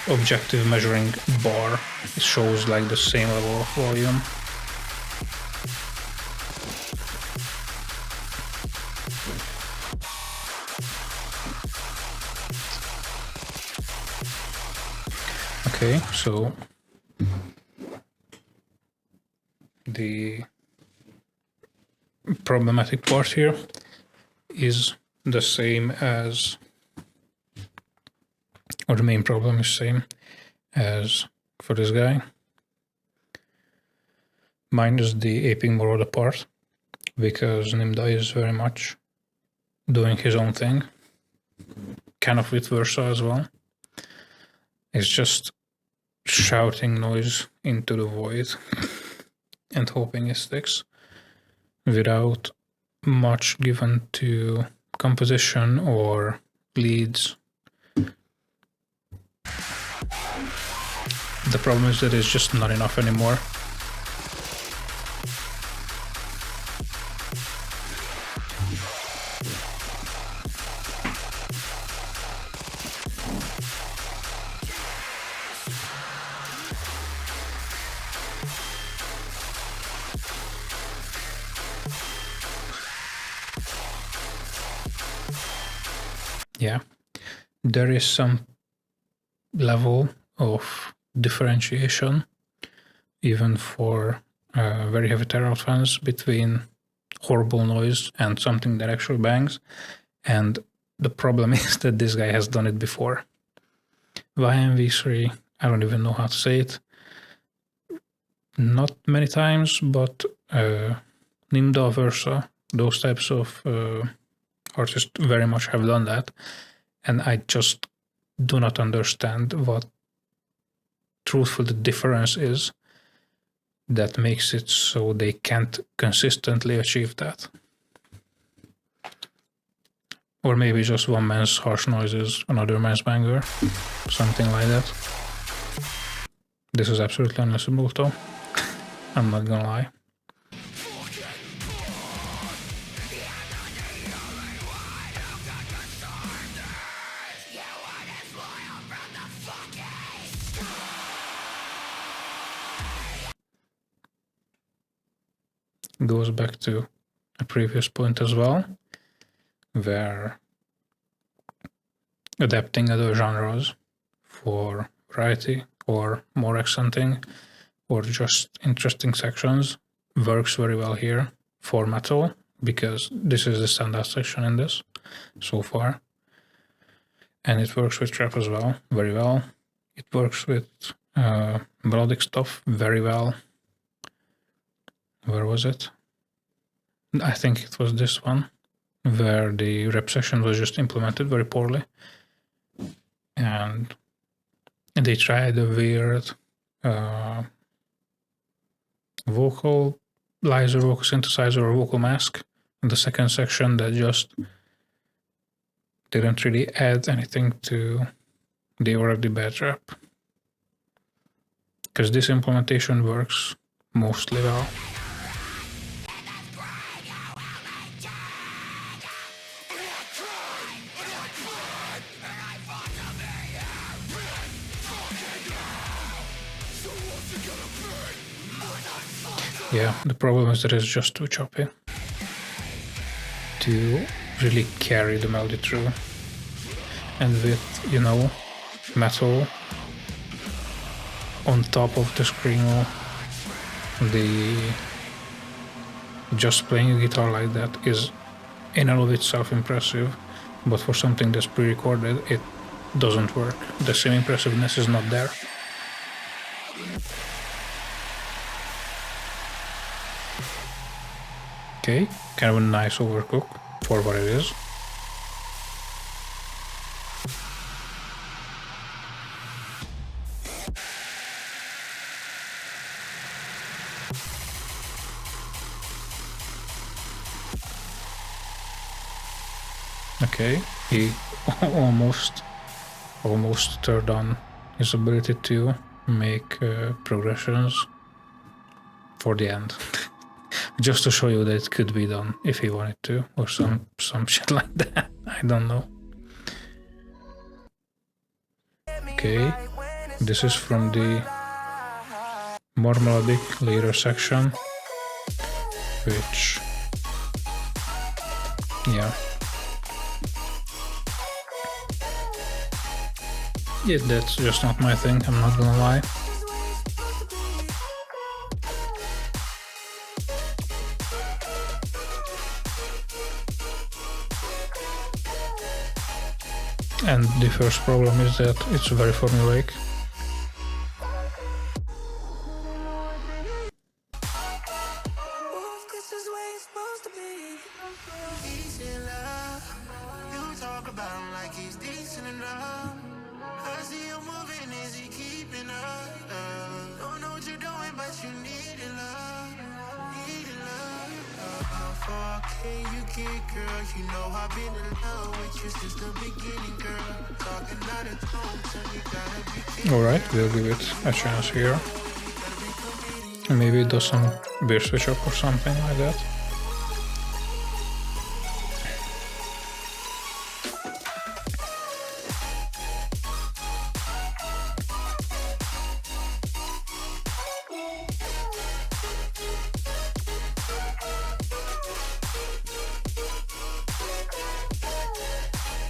objective measuring bar shows like the same level of volume. Okay, so the problematic part here is the same as, or the main problem is same as for this guy, minus the aping Moroder part, because Nimda is very much doing his own thing, kind of with Versa as well. It's just shouting noise into the void and hoping it sticks without much given to composition or leads. The problem is that it's just not enough anymore. Yeah, there is some level of differentiation, even for very heavy Terra fans, between horrible noise and something that actually bangs. And the problem is that this guy has done it before. YMV3, I don't even know how to say it. Not many times, but Nimda, Versa, those types of artists very much have done that. And I just do not understand what truthful the difference is that makes it so they can't consistently achieve that. Or maybe just one man's harsh noise is another man's banger, something like that. This is absolutely unlistenable though, I'm not gonna lie. Goes back to a previous point as well, where adapting other genres for variety or more accenting or just interesting sections works very well here for metal, because this is the standout section in this so far. And it works with trap as well, very well. It works with melodic stuff very well. Where was it? I think it was this one, where the rep section was just implemented very poorly. And they tried a weird vocalizer, vocal synthesizer, or vocal mask in the second section that just didn't really add anything to the already bad rap. Because this implementation works mostly well. Yeah, the problem is that it's just too choppy to really carry the melody through. And with, you know, metal on top of the screamo, just playing a guitar like that is in and of itself impressive, but for something that's pre-recorded, it doesn't work. The same impressiveness is not there. Okay, kind of a nice overcook for what it is. Okay, he almost turned on his ability to make progressions for the end. Just to show you that it could be done if he wanted to, or some shit like that. I don't know. Okay, this is from the more melodic later section, which, yeah. Yeah, that's just not my thing, I'm not gonna lie. And the first problem is that it's very formulaic. Alright, we'll give it a chance here. Maybe it does some beer switch up or something like that.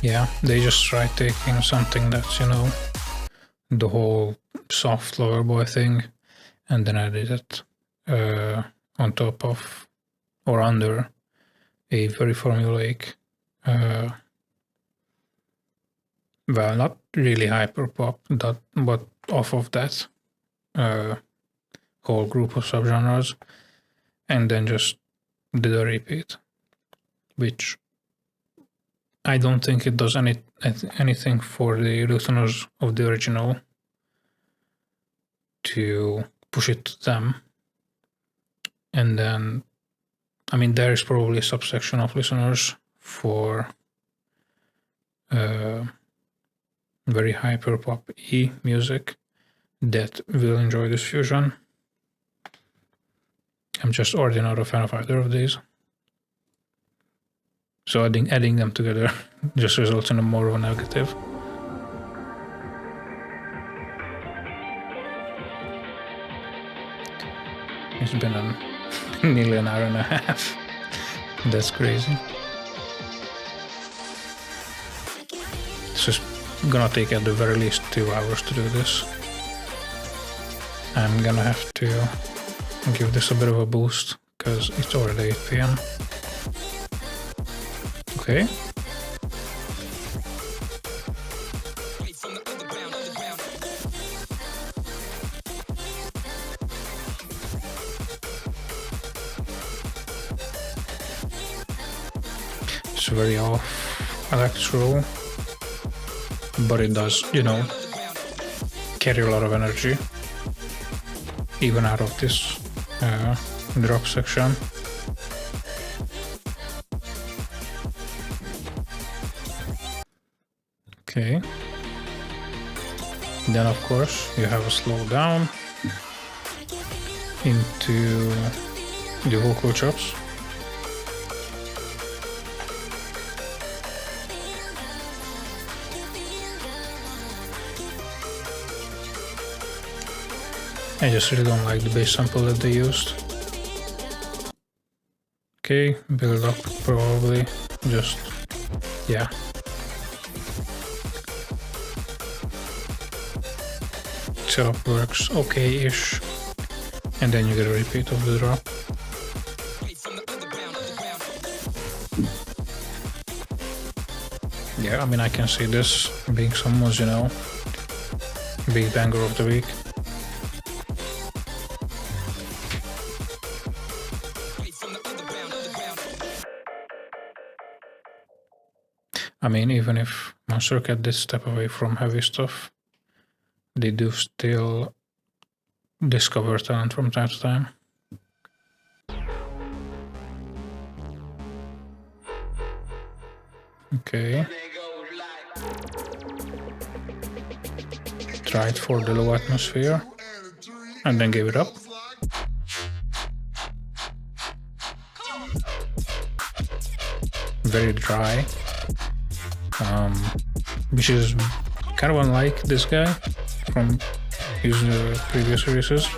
Yeah, they just tried taking something that's, you know, the whole soft Loverboy thing, and then added it on top of or under a very formulaic, well, not really hyper pop, but off of that whole group of subgenres, and then just did a repeat, which I don't think it does anything for the listeners of the original to push it to them. And then, I mean, there is probably a subsection of listeners for very hyper pop-y music that will enjoy this fusion. I'm just already not a fan of either of these. So adding them together just results in a more of a negative. It's been nearly an hour and a half. That's crazy. It's just gonna take at the very least 2 hours to do this. I'm gonna have to give this a bit of a boost because it's already 8 PM. Okay. It's very off electro, but it does, you know, carry a lot of energy even out of this drop section. Okay. Then of course you have a slow down into the vocal chops. I just really don't like the bass sample that they used. Okay, build up probably, just, yeah. Setup works okay-ish, and then you get a repeat of the drop. Yeah, I mean, I can see this being someone's, you know, big banger of the week. I mean, even if Monster Cat did step away from heavy stuff, they do still discover talent from time to time. Okay. Tried for the low atmosphere and then gave it up. Very dry. Which is kind of unlike this guy from his previous releases.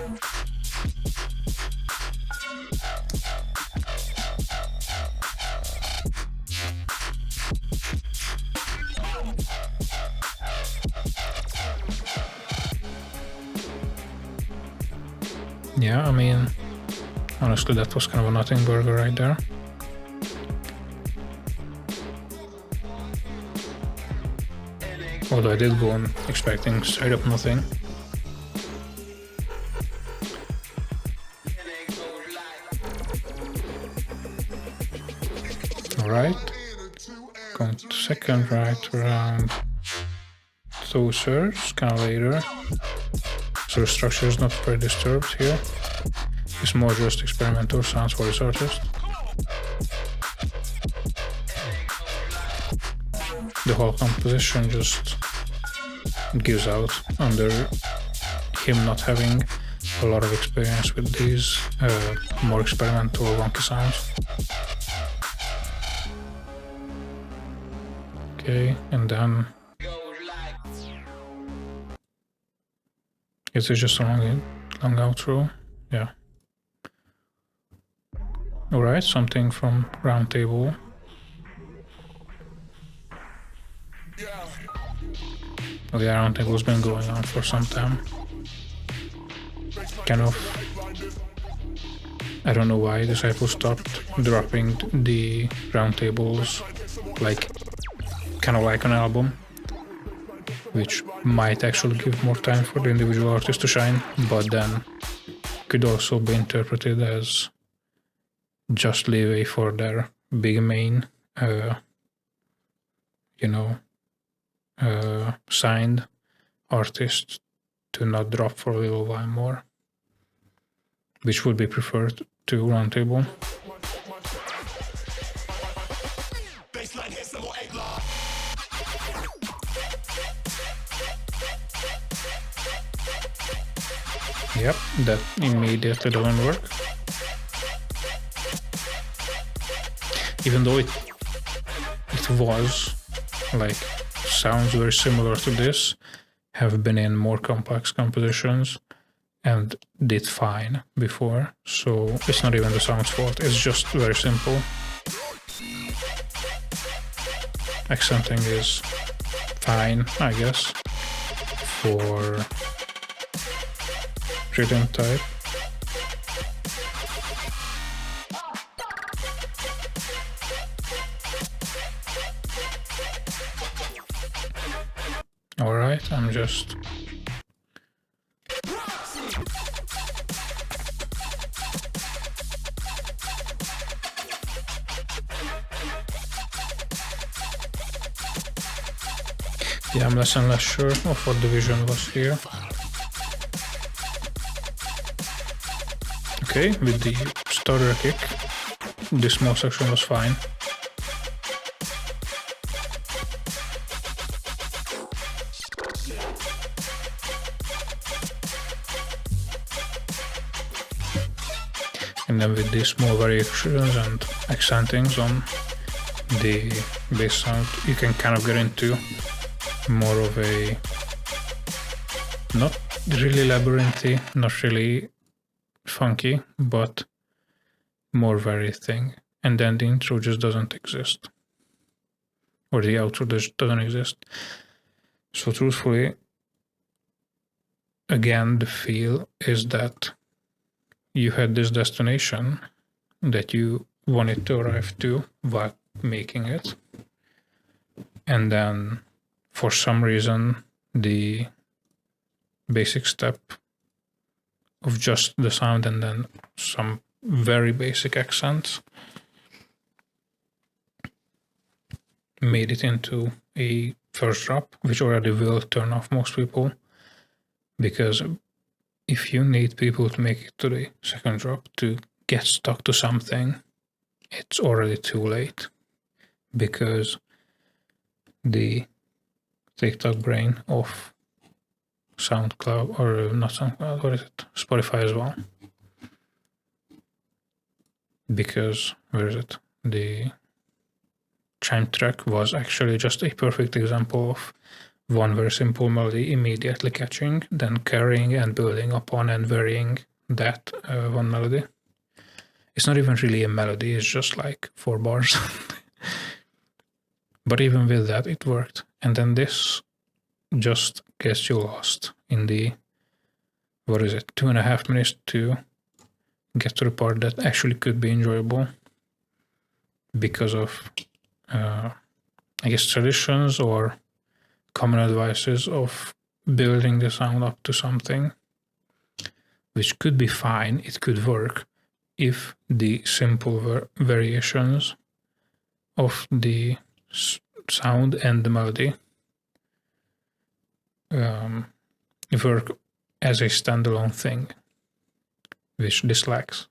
Yeah, I mean, honestly, that was kind of a nothing burger right there. Although I did go on expecting straight up nothing. Alright. Going to second right round. Toasters, kind of later. So the structure is not very disturbed here. It's more just experimental sounds for this artist. The whole composition just gives out under him not having a lot of experience with these more experimental wonky sounds. Okay, and then is it just a long outro? Yeah. Alright, something from Roundtable. Oh yeah, Roundtable's been going on for some time. Kind of, I don't know why Disciple stopped dropping the Roundtables, like, kind of like an album, which might actually give more time for the individual artist to shine, but then could also be interpreted as just leeway for their big main, signed artist to not drop for a little while more, which would be preferred to Roundtable. Yep, that immediately doesn't work. Even though it was, like, sounds very similar to this, have been in more complex compositions and did fine before, so it's not even the sound's fault, it's just very simple. Accenting is fine, I guess, for rhythm type. Alright, I'm just... Yeah, I'm less and less sure of what the vision was here. Okay, with the starter kick, this small section was fine. And then with these small variations and accentings on the bass sound, you can kind of get into more of a not really labyrinthy, not really funky, but more varied thing. And then the intro just doesn't exist, or the outro just doesn't exist. So truthfully, again, the feel is that you had this destination that you wanted to arrive to while making it, and then for some reason the basic step of just the sound and then some very basic accents made it into a first drop, which already will turn off most people, because if you need people to make it to the second drop to get stuck to something, it's already too late, because the TikTok brain of SoundCloud, or not SoundCloud, what is it? Spotify as well. Because, where is it? The chime track was actually just a perfect example of one very simple melody immediately catching, then carrying and building upon and varying that one melody. It's not even really a melody, it's just like 4 bars. But even with that, it worked. And then this just gets you lost in the, what is it, 2.5 minutes to get to the part that actually could be enjoyable because of, I guess, traditions or common advices of building the sound up to something, which could be fine, it could work if the simple variations of the sound and the melody work as a standalone thing, which this lacks.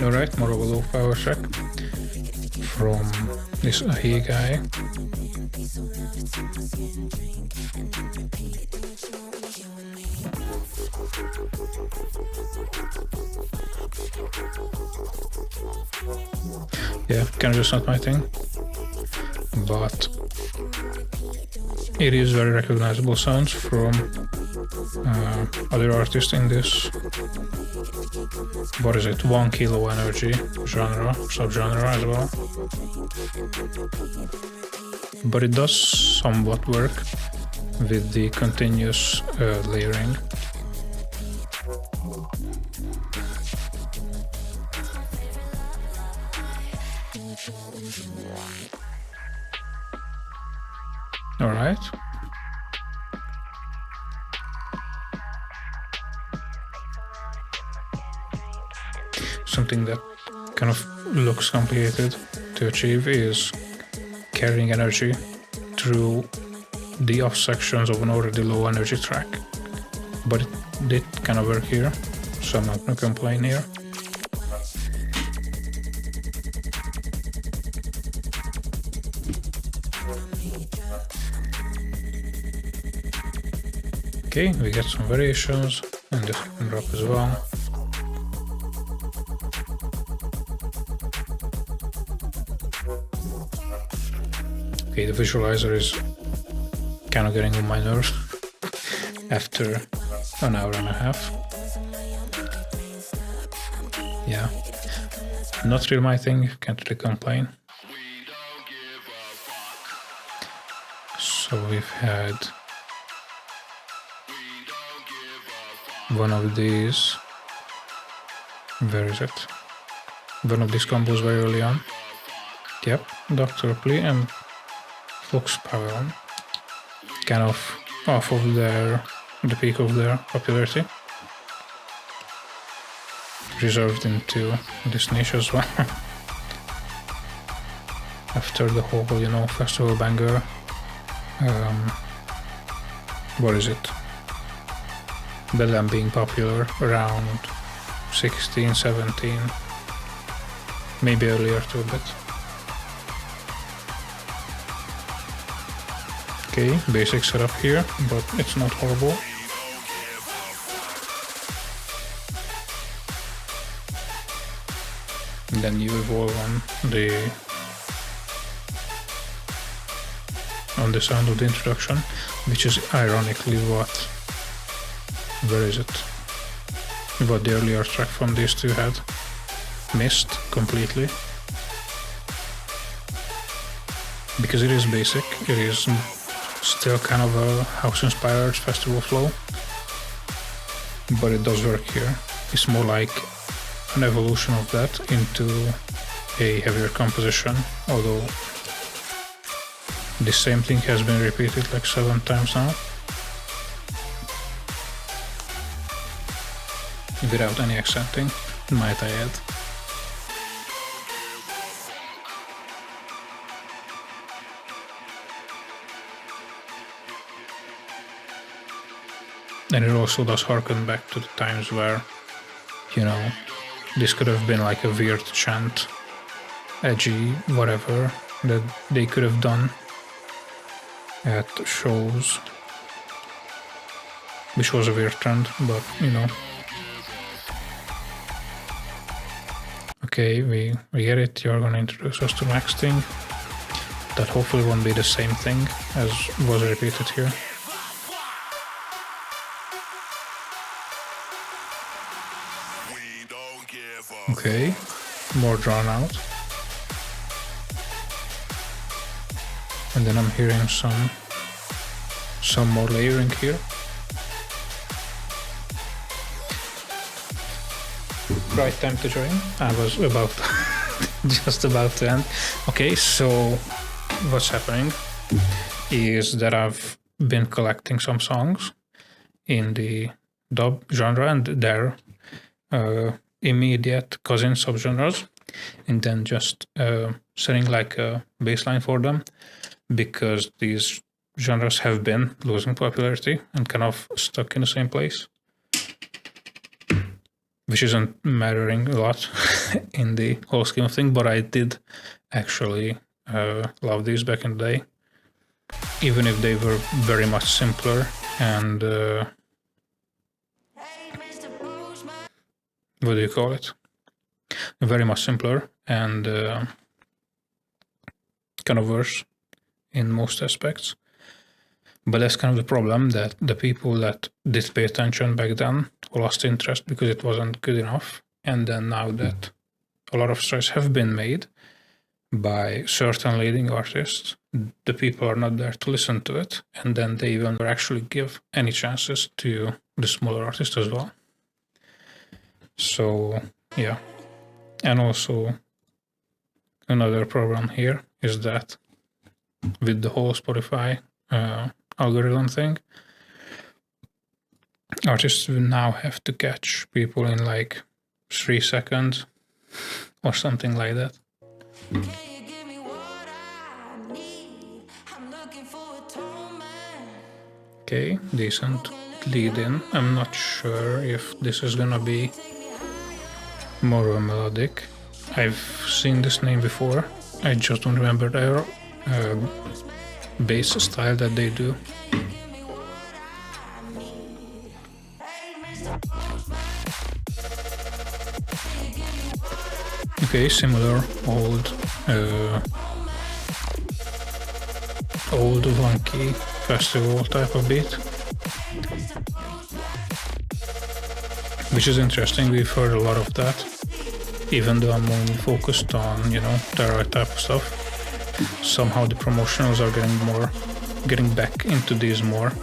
Alright, more of a low power track from this Ahi guy. Yeah, kind of just not my thing, but it is very recognizable sounds from other artists in this, what is it, 1 kilo energy genre, subgenre as well. But it does somewhat work with the continuous layering. All right. Something that kind of looks complicated to achieve is carrying energy through the off sections of an already low energy track. But it did kind of work here, so I'm not gonna complain here. Okay, we get some variations in the second drop as well. Okay, the visualizer is kind of getting on my nerves after an hour and a half. Yeah, not really my thing, can't really complain. So we've had one of these, where is it? One of these combos very early on. Yep, Dr. Plea and Flux Power, kind of off of the peak of their popularity. Reserved into this niche as well. After the whole, you know, festival banger. What is it? Bedlam being popular around 16, 17, maybe earlier too a bit. Okay, basic setup here, but it's not horrible. And then you evolve on the sound of the introduction, which is ironically where is it? What the earlier track from these two had missed completely. Because it is basic, it is still kind of a house-inspired festival flow, but it does work here. It's more like an evolution of that into a heavier composition, although the same thing has been repeated like 7 times now, without any accenting, might I add. And it also does harken back to the times where, you know, this could have been like a weird chant, edgy, whatever, that they could have done at shows, which was a weird trend, but, you know. Okay, we get it, you're gonna introduce us to the next thing. That hopefully won't be the same thing as was repeated here. Okay, more drawn out. And then I'm hearing some more layering here. Right time to join. I was just about to end. Okay, so what's happening is that I've been collecting some songs in the dub genre and their immediate cousin subgenres, and then just setting like a baseline for them, because these genres have been losing popularity and kind of stuck in the same place, which isn't mattering a lot in the whole scheme of things, but I did actually love these back in the day, even if they were very much simpler and what do you call it? Very much simpler and kind of worse in most aspects. But that's kind of the problem, that the people that did pay attention back then lost interest because it wasn't good enough. And then now that a lot of strides have been made by certain leading artists, the people are not there to listen to it. And then they even actually give any chances to the smaller artists as well. So, yeah. And also another problem here is that with the whole Spotify algorithm thing, artists will now have to catch people in like 3 seconds or something like that. Okay, decent lead in. I'm not sure if this is gonna be more of a melodic. I've seen this name before. I just don't remember their bass style that they do. Okay, similar old wonky festival type of beat, which is interesting. We've heard a lot of that, even though I'm only focused on, you know, the right type of stuff. Somehow the promotionals are getting back into these more.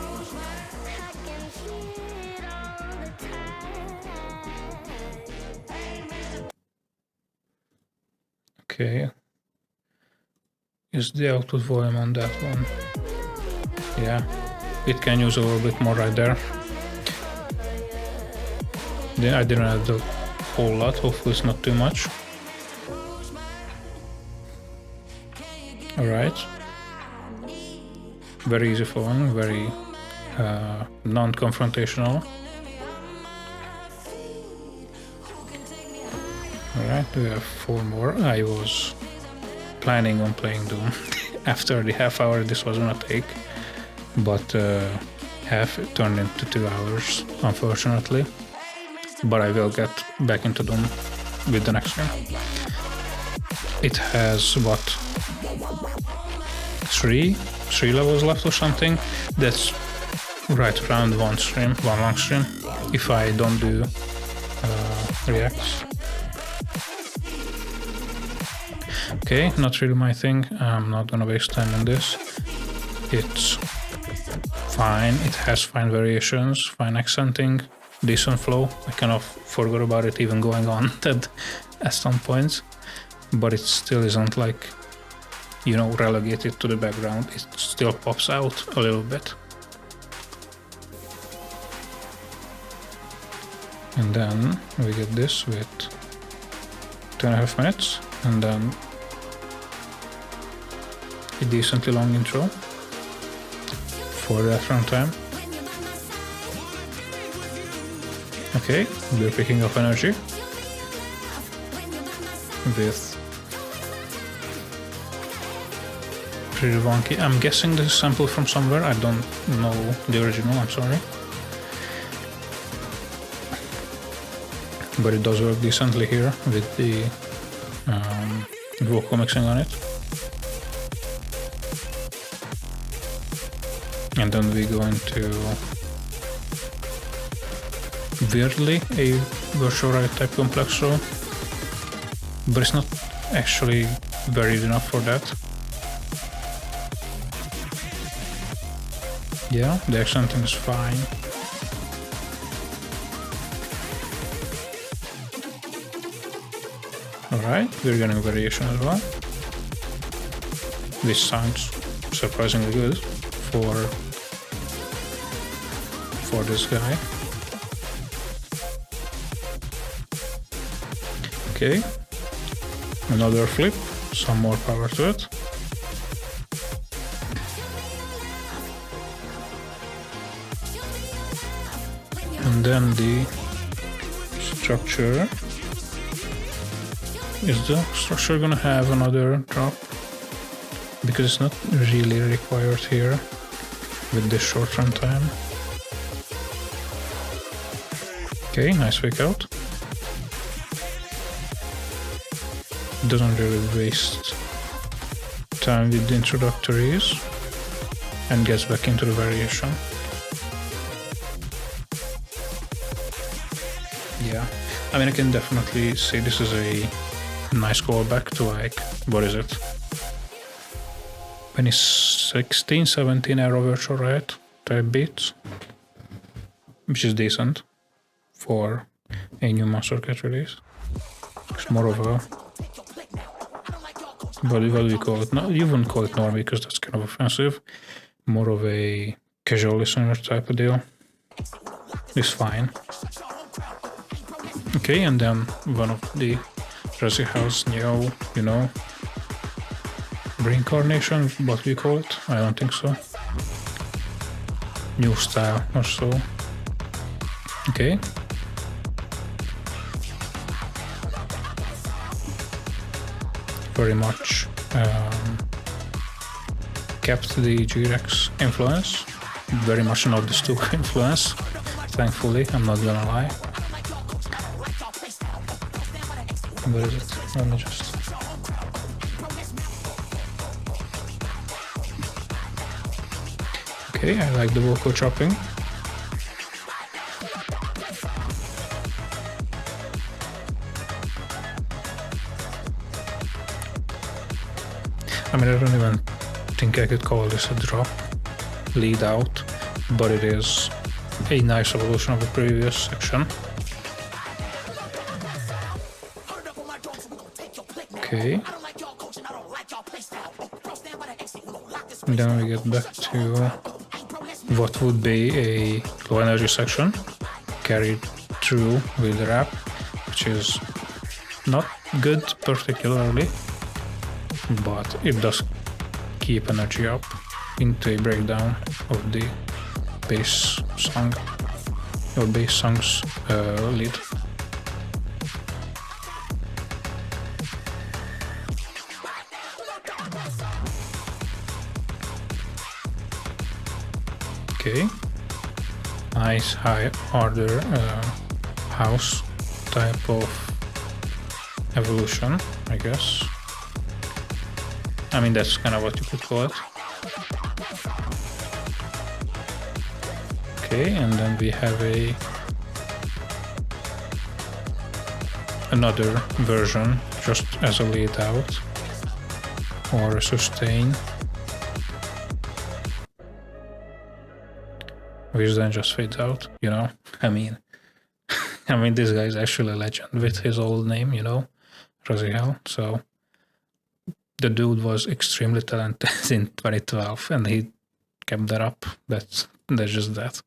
Okay, is the output volume on that one? Yeah, it can use a little bit more right there. Then I didn't add a whole lot, hopefully it's not too much. Alright, very easy flowing, very non-confrontational. Alright, we have 4 more. I was planning on playing Doom after the half hour this was gonna take, but half it turned into 2 hours, unfortunately. But I will get back into Doom with the next game. It has what, 3 levels left or something. That's right around one long stream, if I don't do reacts. Okay, not really my thing. I'm not gonna waste time on this. It's fine. It has fine variations, fine accenting, decent flow. I kind of forgot about it even going on at some points, but it still isn't like, you know, relegated to the background. It still pops out a little bit. And then we get this with 2.5 minutes, and then a decently long intro for that runtime. Okay, we're picking up energy with pretty wonky. I'm guessing this is sampled from somewhere. I don't know the original, I'm sorry. But it does work decently here with the vocal mixing on it. And then we go into weirdly a virtual right type complex flow, but it's not actually varied enough for that. Yeah, the accenting is fine. Alright, we're getting variation as well. This sounds surprisingly good for this guy. Okay, another flip, some more power to it. And then the structure. Is the structure gonna have another drop? Because it's not really required here with this short runtime. Okay, nice fake out. Doesn't really waste time with the introductories and gets back into the variation. Yeah, I mean, I can definitely say this is a nice callback to, like, what is it? 2016, 17 era Virtual Riot type beats, which is decent for a new Monster Cat release. It's more of a, what do we call it? No, you wouldn't call it normie because that's kind of offensive. More of a casual listener type of deal. It's fine. Okay, and then one of the Razzie House Neo, you know, reincarnation, what we call it? I don't think so. New style or so. Okay. Very much kept the G-Rex influence. Very much not the Stu influence, thankfully, I'm not gonna lie. Where is it? Let me just... Okay, I like the vocal chopping. I mean, I don't even think I could call this a drop, lead out, but it is a nice evolution of the previous section. Okay. And then we get back to what would be a low energy section carried through with the rap, which is not good particularly, but it does keep energy up into a breakdown of the bass song or bass song's lead. Okay, nice high order house type of evolution, I guess. I mean, that's kind of what you could call it. Okay, and then we have another version just as a lead out or a sustain, which then just fades out, you know. I mean this guy is actually a legend with his old name, you know, Razzie Hell. So the dude was extremely talented in 2012 and he kept that up. That's just that.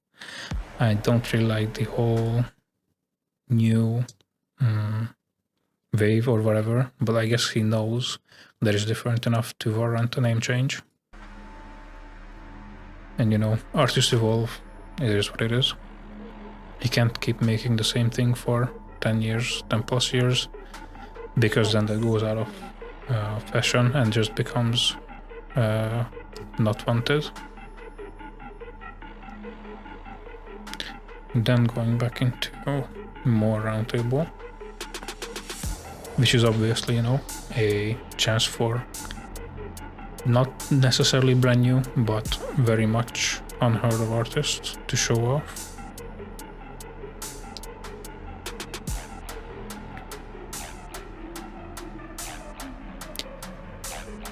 I don't really like the whole new wave or whatever, but I guess he knows that is different enough to warrant a name change. And you know, artists evolve, it is what it is. He can't keep making the same thing for 10 years, 10 plus years, because then that goes out of fashion and just becomes not wanted. Then going back into more roundtable, which is obviously, you know, a chance for not necessarily brand new, but very much unheard of artists to show off.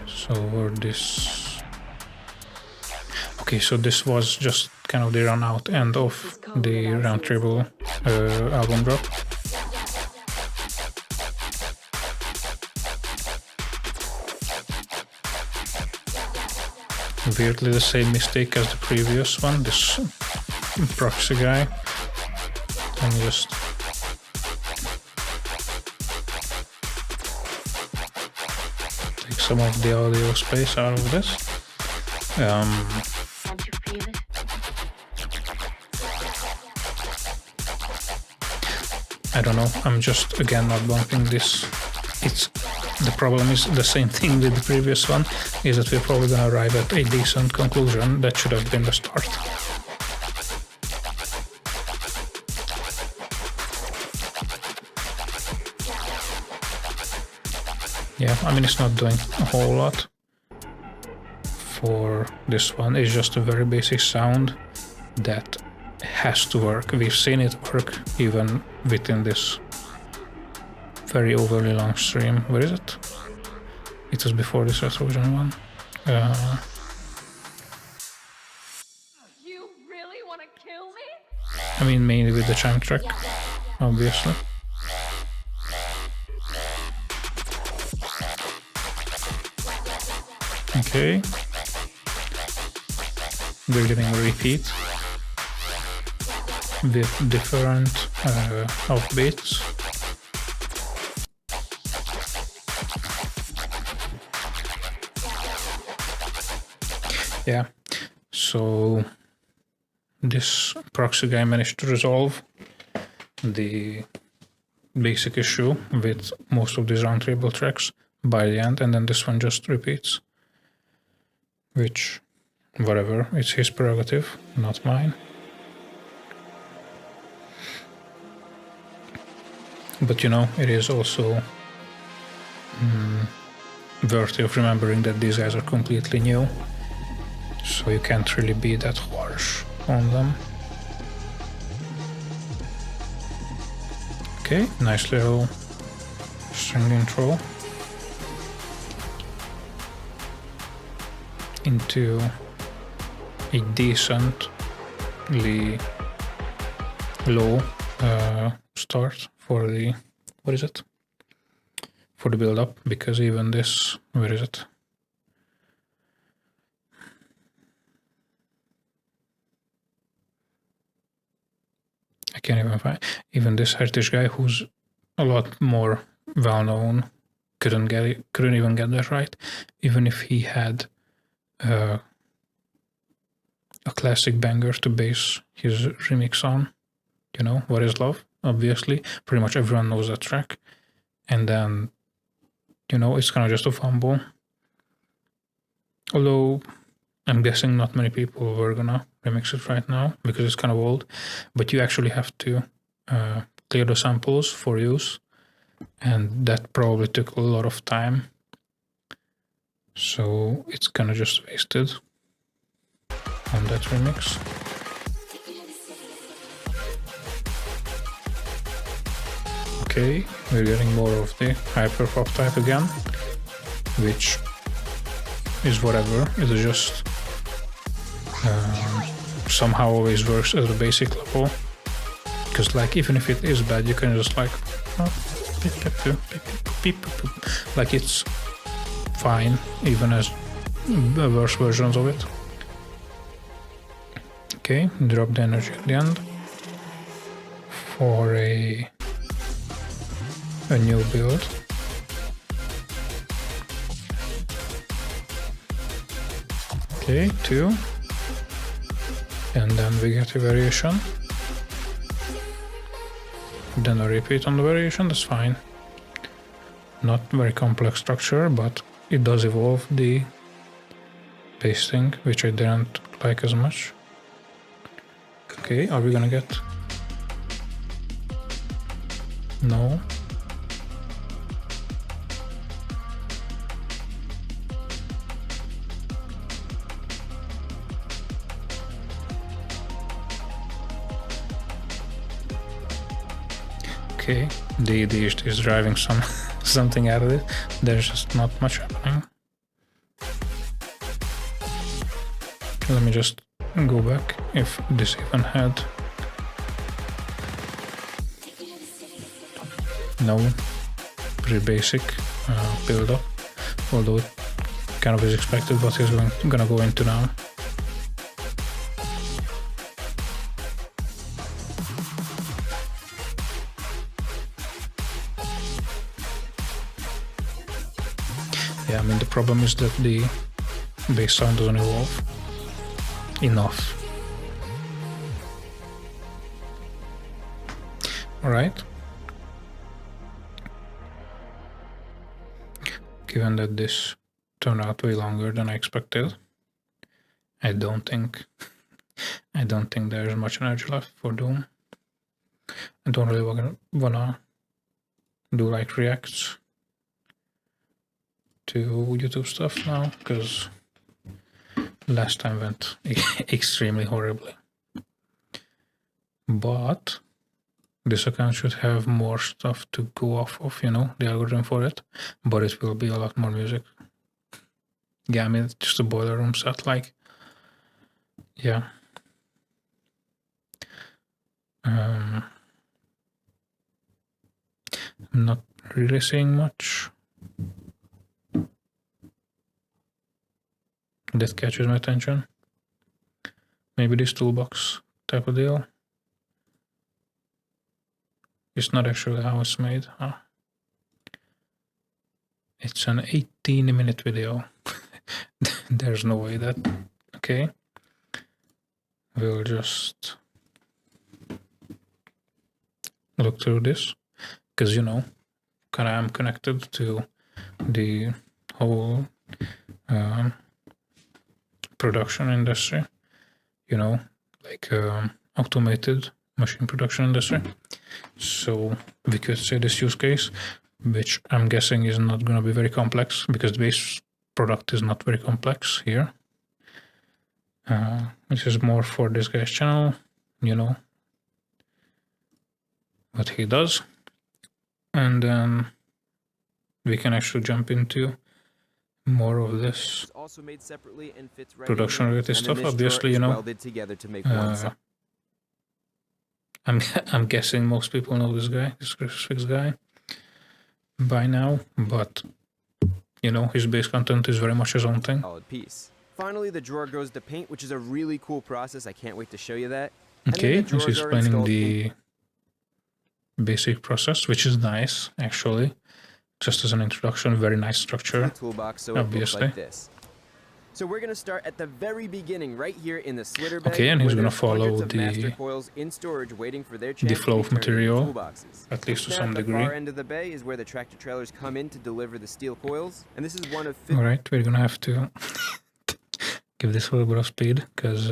So this... Okay, so this was just kind of the run out end of the Roundtable album drop. Weirdly the same mistake as the previous one, this proxy guy. And just take some of the audio space out of this. Can't you feel it? I don't know, I'm just again not bumping this. The problem is the same thing with the previous one, is that we're probably gonna arrive at a decent conclusion. That should have been the start. Yeah, I mean, it's not doing a whole lot for this one. It's just a very basic sound that has to work. We've seen it work even within this very overly long stream. Where is it? It was before this Retrovision one. You really want to kill me? I mean, mainly with the chime track, obviously. Okay. We're getting a repeat with different offbeats. Yeah, so this proxy guy managed to resolve the basic issue with most of these Roundtable tracks by the end, and then this one just repeats. Which, whatever, it's his prerogative, not mine. But you know, it is also worthy of remembering that these guys are completely new, so you can't really be that harsh on them. Okay, nice little string intro into a decently low start for the, what is it? For the build up, because even this, where is it? I can't even find, even this Heritage guy who's a lot more well known couldn't even get that right, even if he had a classic banger to base his remix on. You know, What Is Love? Obviously, pretty much everyone knows that track. And then, you know, it's kind of just a fumble. Although, I'm guessing not many people were gonna remix it right now, because it's kind of old. But you actually have to clear the samples for use. And that probably took a lot of time. So it's kind of just wasted on that remix. Okay, we're getting more of the hyperpop type again, which is whatever. It is just somehow always works at a basic level. Because like, even if it is bad, you can just like, like it's fine, even as worse versions of it. Okay, drop the energy at the end for a new build. Okay, 2, and then we get a variation, then a repeat on the variation. That's fine. Not very complex structure, but it does evolve the bass thing, which I didn't like as much. Okay, are we gonna get? No. Okay, the ADHD is driving something out of it. There's just not much happening. Let me just go back if this even had. No, pretty basic build up, although it kind of is expected what he's gonna go into now. Yeah, I mean the problem is that the bass sound doesn't evolve enough. Alright. Given that this turned out way longer than I expected, I don't think there's much energy left for Doom. I don't really wanna do like reacts to YouTube stuff now, because last time went extremely horribly. But this account should have more stuff to go off of, you know, the algorithm for it, but it will be a lot more music. Yeah, I mean, it's just a boiler room set, like, yeah. I'm not really seeing much that catches my attention. Maybe this toolbox type of deal. It's not actually how it's made, huh? It's an 18-minute video. There's no way that... Okay. We'll just look through this, because, you know, kinda I'm connected to the whole production industry, you know, like automated machine production industry. So we could say this use case, which I'm guessing is not going to be very complex, because the base product is not very complex here. This is more for this guy's channel, you know, what he does. And then we can actually jump into more of this also made separately and fits right production related stuff. Obviously, you know, welded together to make one side. I'm guessing most people know this guy, this Crucifix guy, by now, but you know, his base content is very much his own thing. Solid piece. Finally, the drawer goes to paint, which is a really cool process. I can't wait to show you that. Okay, he's explaining the basic process, which is nice, actually. Just as an introduction, very nice structure, toolbox, so obviously. It looks like this. So we're going to start at the very beginning, right here in the slitter bag. Okay, and he's where going to there's follow hundreds of master the coils in storage waiting for their the chance flow to be of turned into material, toolboxes. at least to Down some at the degree. far end of the bay is where the tractor trailers come in to deliver the steel coils, and this is one of Alright, we're going to have to give this a little bit of speed, because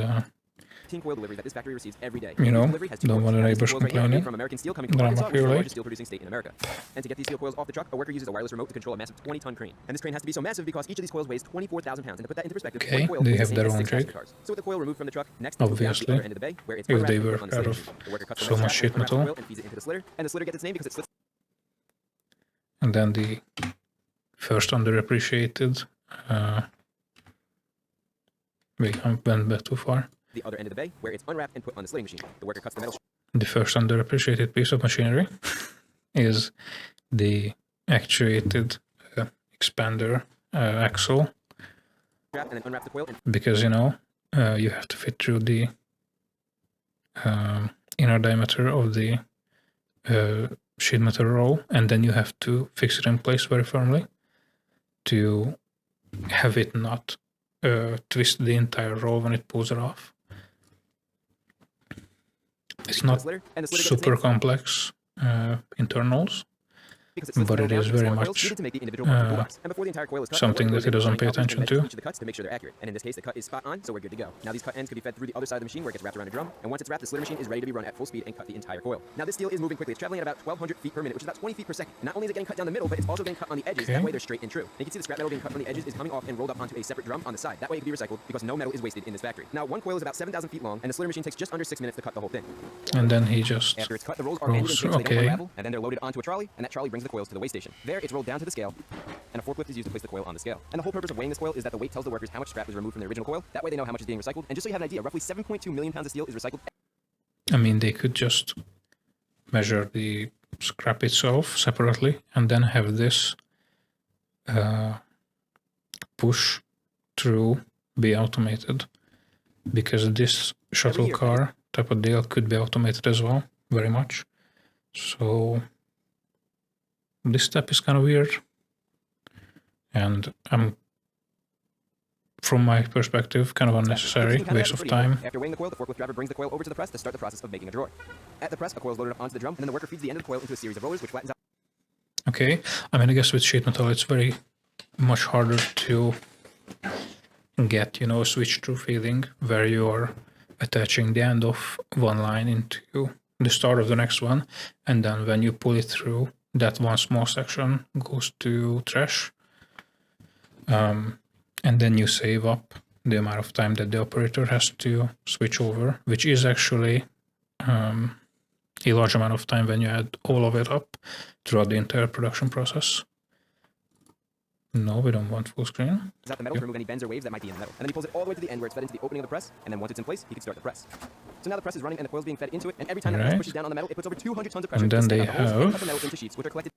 15 coil deliveries that this factory receives every day. you know, Each delivery has two don't coils. want the Now, these neighbors coils right here are made complaining from American steel coming from that I'm Arkansas, up which is here the late. largest steel producing state in America. And to get these steel coils off the truck, a worker uses a wireless remote to control a massive 20-ton crane. And this crane has to be so massive because each of these coils weighs 24,000 pounds. And to put that into perspective, Okay, one coil they weighs have the same their as own 6 passenger jig. cars. So with the coil removed from the truck, next it moves down to the Obviously, other end of the bay, where it's if unwrapped they and were put on the out slurry of machine. The worker cuts the so metal much strap, sheet unwraps the metal. coil, and feeds it into the slitter. And the slitter gets its name because it slits And then the first underappreciated, wait, I went back too far. the other end of the bay, where it's unwrapped and put on the slitting machine. The worker cuts the metal The first underappreciated piece of machinery is the actuated expander axle, strap and then unwrap the coil and because you know, you have to fit through the inner diameter of the sheet metal roll, and then you have to fix it in place very firmly to have it not twist the entire roll when it pulls it off. It's not slitter, and the slitter gets its super name complex internals, because it slits but the it metal is down into very smaller coils much needed to make the individual parts of the toolbox. And before the entire coil is cut, something the that worker he goes doesn't through pay drawing out attention each dimension to. each of the cuts to make sure they're accurate. And in this case, the cut is spot on, so we're good to go. Now these cut ends could be fed through the other side of the machine where it gets wrapped around a drum. And once it's wrapped, the slitter machine is ready to be run at full speed and cut the entire coil. Now this steel is moving quickly. It's traveling at about 1,200 feet per minute, which is about 20 feet per second. And not only is it getting cut down the middle, but it's also getting cut on the edges. Okay. That way they're straight and true. And you can see the scrap metal being cut from the edges is coming off and rolled up onto a separate drum on the side. That way it can be recycled because no metal is wasted in this factory. Now one coil is about 7,000 feet long, and the slitter machine takes just under 6 minutes to cut the whole thing. And then he just After it's cut, the rolls are handed and rolls, taped so they don't okay. unravel, and then they're loaded onto a trolley, and that trolley brings them the coils to the weigh station. There, it's rolled down to the scale, and a forklift is used to place the coil on the scale. And the whole purpose of weighing this coil is that the weight tells the workers how much scrap was removed from the original coil. That way they know how much is being recycled. And just so you have an idea, roughly 7.2 million pounds of steel is recycled. I mean, they could just measure the scrap itself separately and then have this push through be automated, because this shuttle car type of deal could be automated as well, very much. So this step is kind of weird, and from my perspective, kind of unnecessary, waste of time. After weighing the coil, the forklift driver brings the coil over to the press to start the process of making a drawer. At the press, a coil is loaded up onto the drum, and then the worker feeds the end of the coil into a series of rollers, which flattens out. Okay, I mean, I guess with sheet metal, it's very much harder to get, a switch-through feeling where you're attaching the end of one line into the start of the next one, and then when you pull it through, that one small section goes to trash. And then you save up the amount of time that the operator has to switch over, which is actually a large amount of time when you add all of it up throughout the entire production process. No, we don't want full screen. Out the metal to remove any bends or waves that might be in the metal. And then he pulls it all the way to the end where it's fed into the opening of the press, and then once it's in place, he can start the press. So now the press is running and the coil's being fed into it, and every time the press pushes down on the metal, it puts over 200 tons of pressure. And then they cut the have metal into sheets, which are collected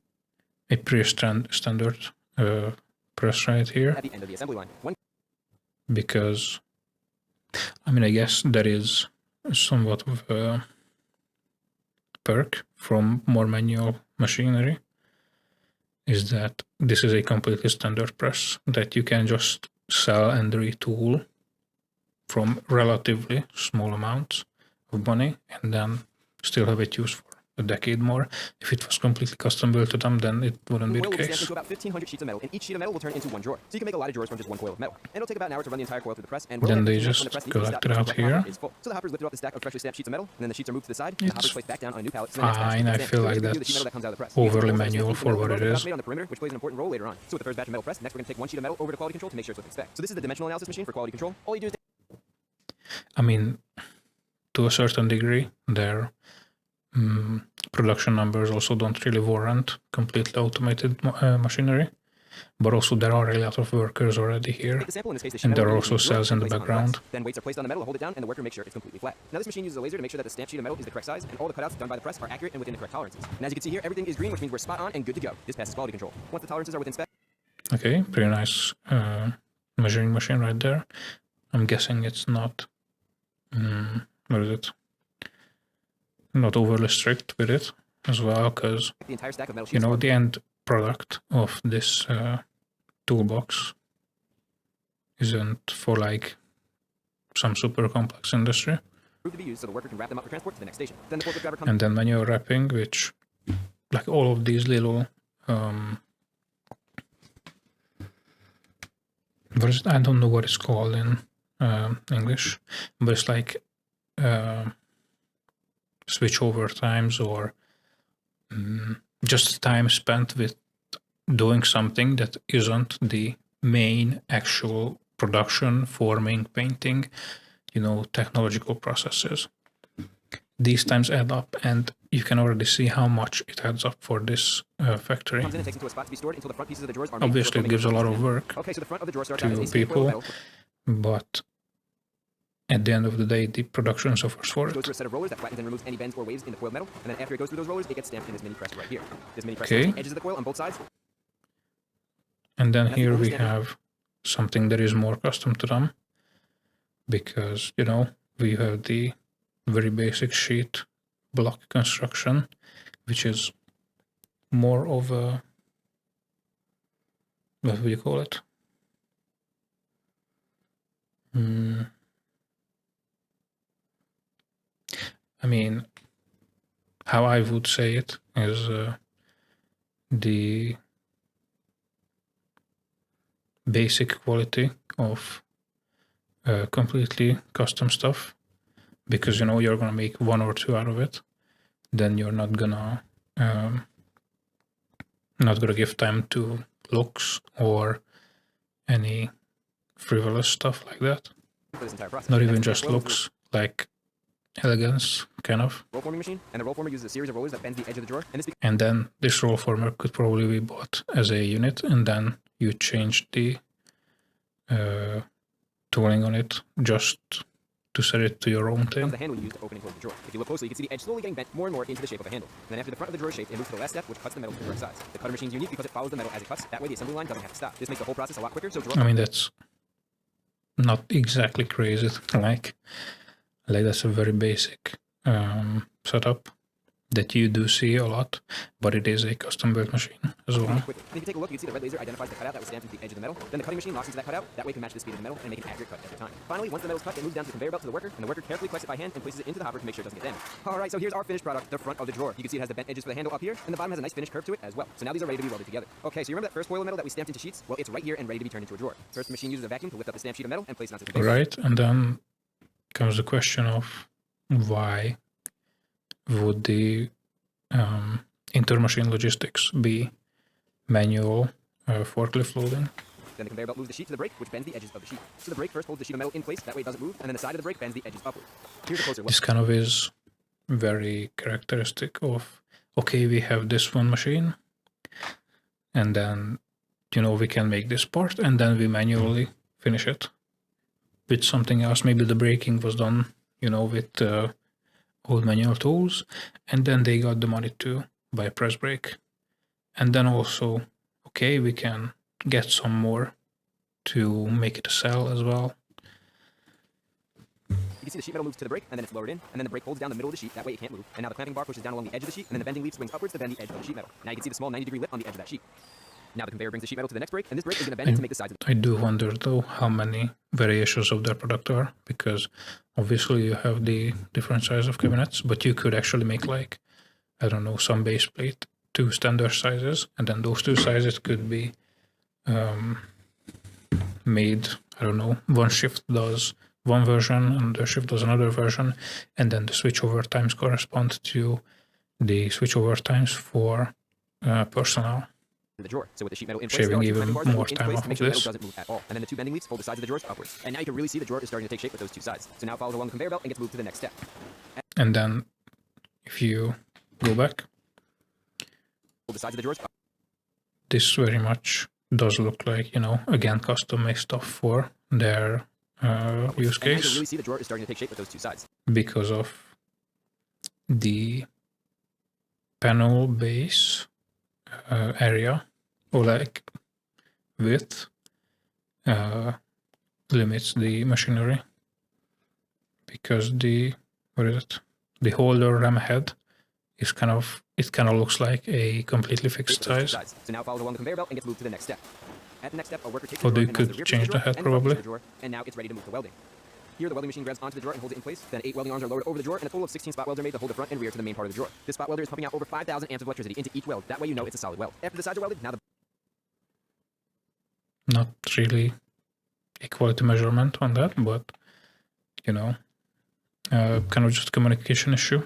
a pretty standard press right here. at the end of the assembly line. Because, I mean, I guess that is somewhat of a perk from more manual machinery, is that this is a completely standard press that you can just sell and retool from relatively small amounts of money and then still have it used for a decade more. If it was completely custom built to them, then it wouldn't be the Coil will be stamped case. into about 1,500 sheets of metal, and each sheet of metal will turn into one drawer. So you can make a lot of drawers from just one coil of metal. And it'll take about an hour to run the entire coil through the press, and Then they when the just press needs to collect stop, it the out correct here. hopper is full. So the hoppers lift it off the stack of freshly stamped sheets of metal, and then the sheets are moved to the side, and the hoppers It's placed back down on a new pallet. So then next fine, batch I is feel stamped. like Here's the that's sheet of metal that comes out of the press. overly Here's the manual sheet of for metal what it that is. made on the perimeter, which plays an important role later on. So with the first batch of metal pressed, next we're going to take one sheet of metal over to quality control to make sure it's what they expect. So this is the dimensional analysis machine for quality control. All you do is I mean, to a certain degree, their production numbers also don't really warrant completely automated machinery, but also there are a lot of workers already here, take the sample, in this case, the sheet and metal, there are and also use a drill cells in to the place it on background. press. Then weights are placed on the metal to hold it down, and the worker makes sure it's completely flat. Now this machine uses a laser to make sure that the stamped sheet of metal is the correct size, and all the cutouts done by the press are accurate and within the correct tolerances. And as you can see here, everything is green, which means we're spot on and good to go. This passes quality control. Once the tolerances are within spec. Okay, pretty nice measuring machine right there. I'm guessing it's not, what is it? Not overly strict with it as well, because, The entire stack of metal sheets. the end product of this toolbox isn't for like some super complex industry. Proved to be used so the worker can wrap them up for transport to the next station. Then the forklift driver comes. And then manual wrapping, which, like all of these little, I don't know what it's called in English, but it's like switch over times, or just time spent with doing something that isn't the main actual production, forming, painting, technological processes. These times add up, and you can already see how much it adds up for this factory. Comes in and takes them to a spot to be stored until the front pieces of the drawers are made Obviously, before it gives a making lot the of work Okay, so the front of the drawer starts out as to a single coil of people, metal. but at the end of the day, the production suffers for It goes it. through a set of rollers that flattens and removes any bends or waves in the coiled metal, and then after it goes through those rollers, it gets stamped in this mini press right here. This mini press Okay. stamps the edges of the coil on both sides. And then That's the here we overstamping. have something that is more custom to them, because, we have the very basic sheet block construction, which is more of a, what would you call it? I mean, how I would say it is the basic quality of completely custom stuff, because you're gonna make one or two out of it, then you're not gonna give time to looks or any frivolous stuff like that. For this entire process. Not And even then the just coil goes looks, like elegance, kind of. roll forming machine, and the roll former uses a series of rollers that bends the edge of the drawer, and this And then this roll former could probably be bought as a unit, and then you change the tooling on it just to set it to your own becomes thing. the handle you use to open and close the drawer. If you look closely, you can see the edge slowly getting bent more and more into the shape of a handle. And then after the front of the drawer is shaped, it moves to the last step, which cuts the metal to the correct size. The cutter machine is unique because it follows the metal as it cuts. That way the assembly line doesn't have to stop. This makes the whole process a lot quicker, so drawer I mean, that's not exactly crazy. Like that's a very basic setup that you do see a lot, but it is a custom built machine as well. quickly. And if you take a look, you can see the red laser identifies the cutout that was stamped into the edge of the metal. Then the cutting machine locks into that cutout. That way it can match the speed of the metal and make an accurate cut every time. Finally, once the metal is cut, it moves down to the conveyor belt to the worker, and the worker carefully collects it by hand and places it into the hopper to make sure it doesn't get damaged. Alright, so here's our finished product, the front of the drawer. You can see it has the bent edges for the handle up here, and the bottom has a nice finished curve to it as well. So now these are ready to be welded together. Okay, so you remember that first coil of metal that we stamped into sheets? Well, it's right here and ready to be turned into a drawer. First, the machine uses a vacuum to lift up the stamped sheet of metal and place it onto the conveyor. Right, and then comes the question of why would the intermachine logistics be manual forklift loading? Then the conveyor belt moves the sheet to the brake, which bends the edges of the sheet. So the brake first holds the sheet of metal in place, that way it doesn't move, and then the side of the brake bends the edges upward. Here's a closer look. This kind of is very characteristic of, okay, we have this one machine, and then, you know, we can make this part, and then we manually finish it with something else. Maybe the braking was done, you know, with old manual tools, and then they got the money to buy a press brake. And then also, okay, we can get some more to make it a cell as well. You can see the sheet metal moves to the brake, and then it's lowered in, and then the brake holds down the middle of the sheet, that way it can't move. And now the clamping bar pushes down along the edge of the sheet, and then the bending leaf swings upwards to bend the edge of the sheet metal. Now you can see the small 90-degree lip on the edge of that sheet. Now the conveyor brings the sheet metal to the next brake, and this brake is going to bend it to make the sides of the I do wonder though how many variations of their product are, because obviously you have the different size of cabinets, but you could actually make, like, I don't know, some base plate, 2 standard sizes, and then those 2 sizes could be made, I don't know, one shift does one version and the shift does another version, and then the switchover times correspond to the switchover times for personnel. the drawer. So with the sheet metal in place, Shaving there are two even clamping bars that more move into time place off to make of sure the this. metal doesn't move at all. And then the two bending leads hold the sides of the drawers upwards. And now you can really see the drawer is starting to take shape with those two sides. So now it follows along the conveyor belt and gets moved to the next step. And then if you go back, Hold the sides of the drawers up. this very much does look like, you know, again, custom made stuff for their use And now you can case, really see the drawer is starting to take shape with those two sides. because of the panel base area, or like width, limits the machinery, because the, what is it, the holder ram head is kind of, it kind of looks like a completely fixed With those two size. sides. So now it follows along the conveyor belt and gets moved to the next step. At the next step, a worker takes Or the they drawer and mounts could rear piece change of the drawer head and the front piece probably. of the drawer, and now it's ready to move to welding. Here, the welding machine grabs onto the drawer and holds it in place. Then 8 welding arms are lowered over the drawer, and a total of 16 spot welds are made to hold the front and rear to the main part of the drawer. This spot welder is pumping out over 5,000 amps of electricity into each weld. That way you know it's a solid weld. After the sides are welded, now the Not really a quality measurement on that, but, you know, kind of just communication issue.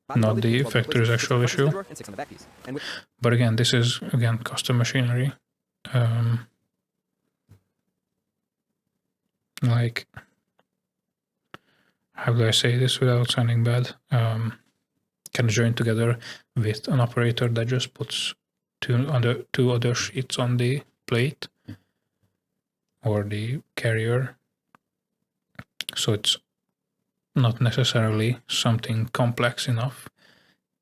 bottom Not welded, the 12 in factory's place, 6 on actual the front piece of the issue. drawer, and 6 on the back piece. And with But again, this is, again, custom machinery. Like, how do I say this without sounding bad? Kind of joined together with an operator that just puts two other sheets on the plate or the carrier. So it's not necessarily something complex enough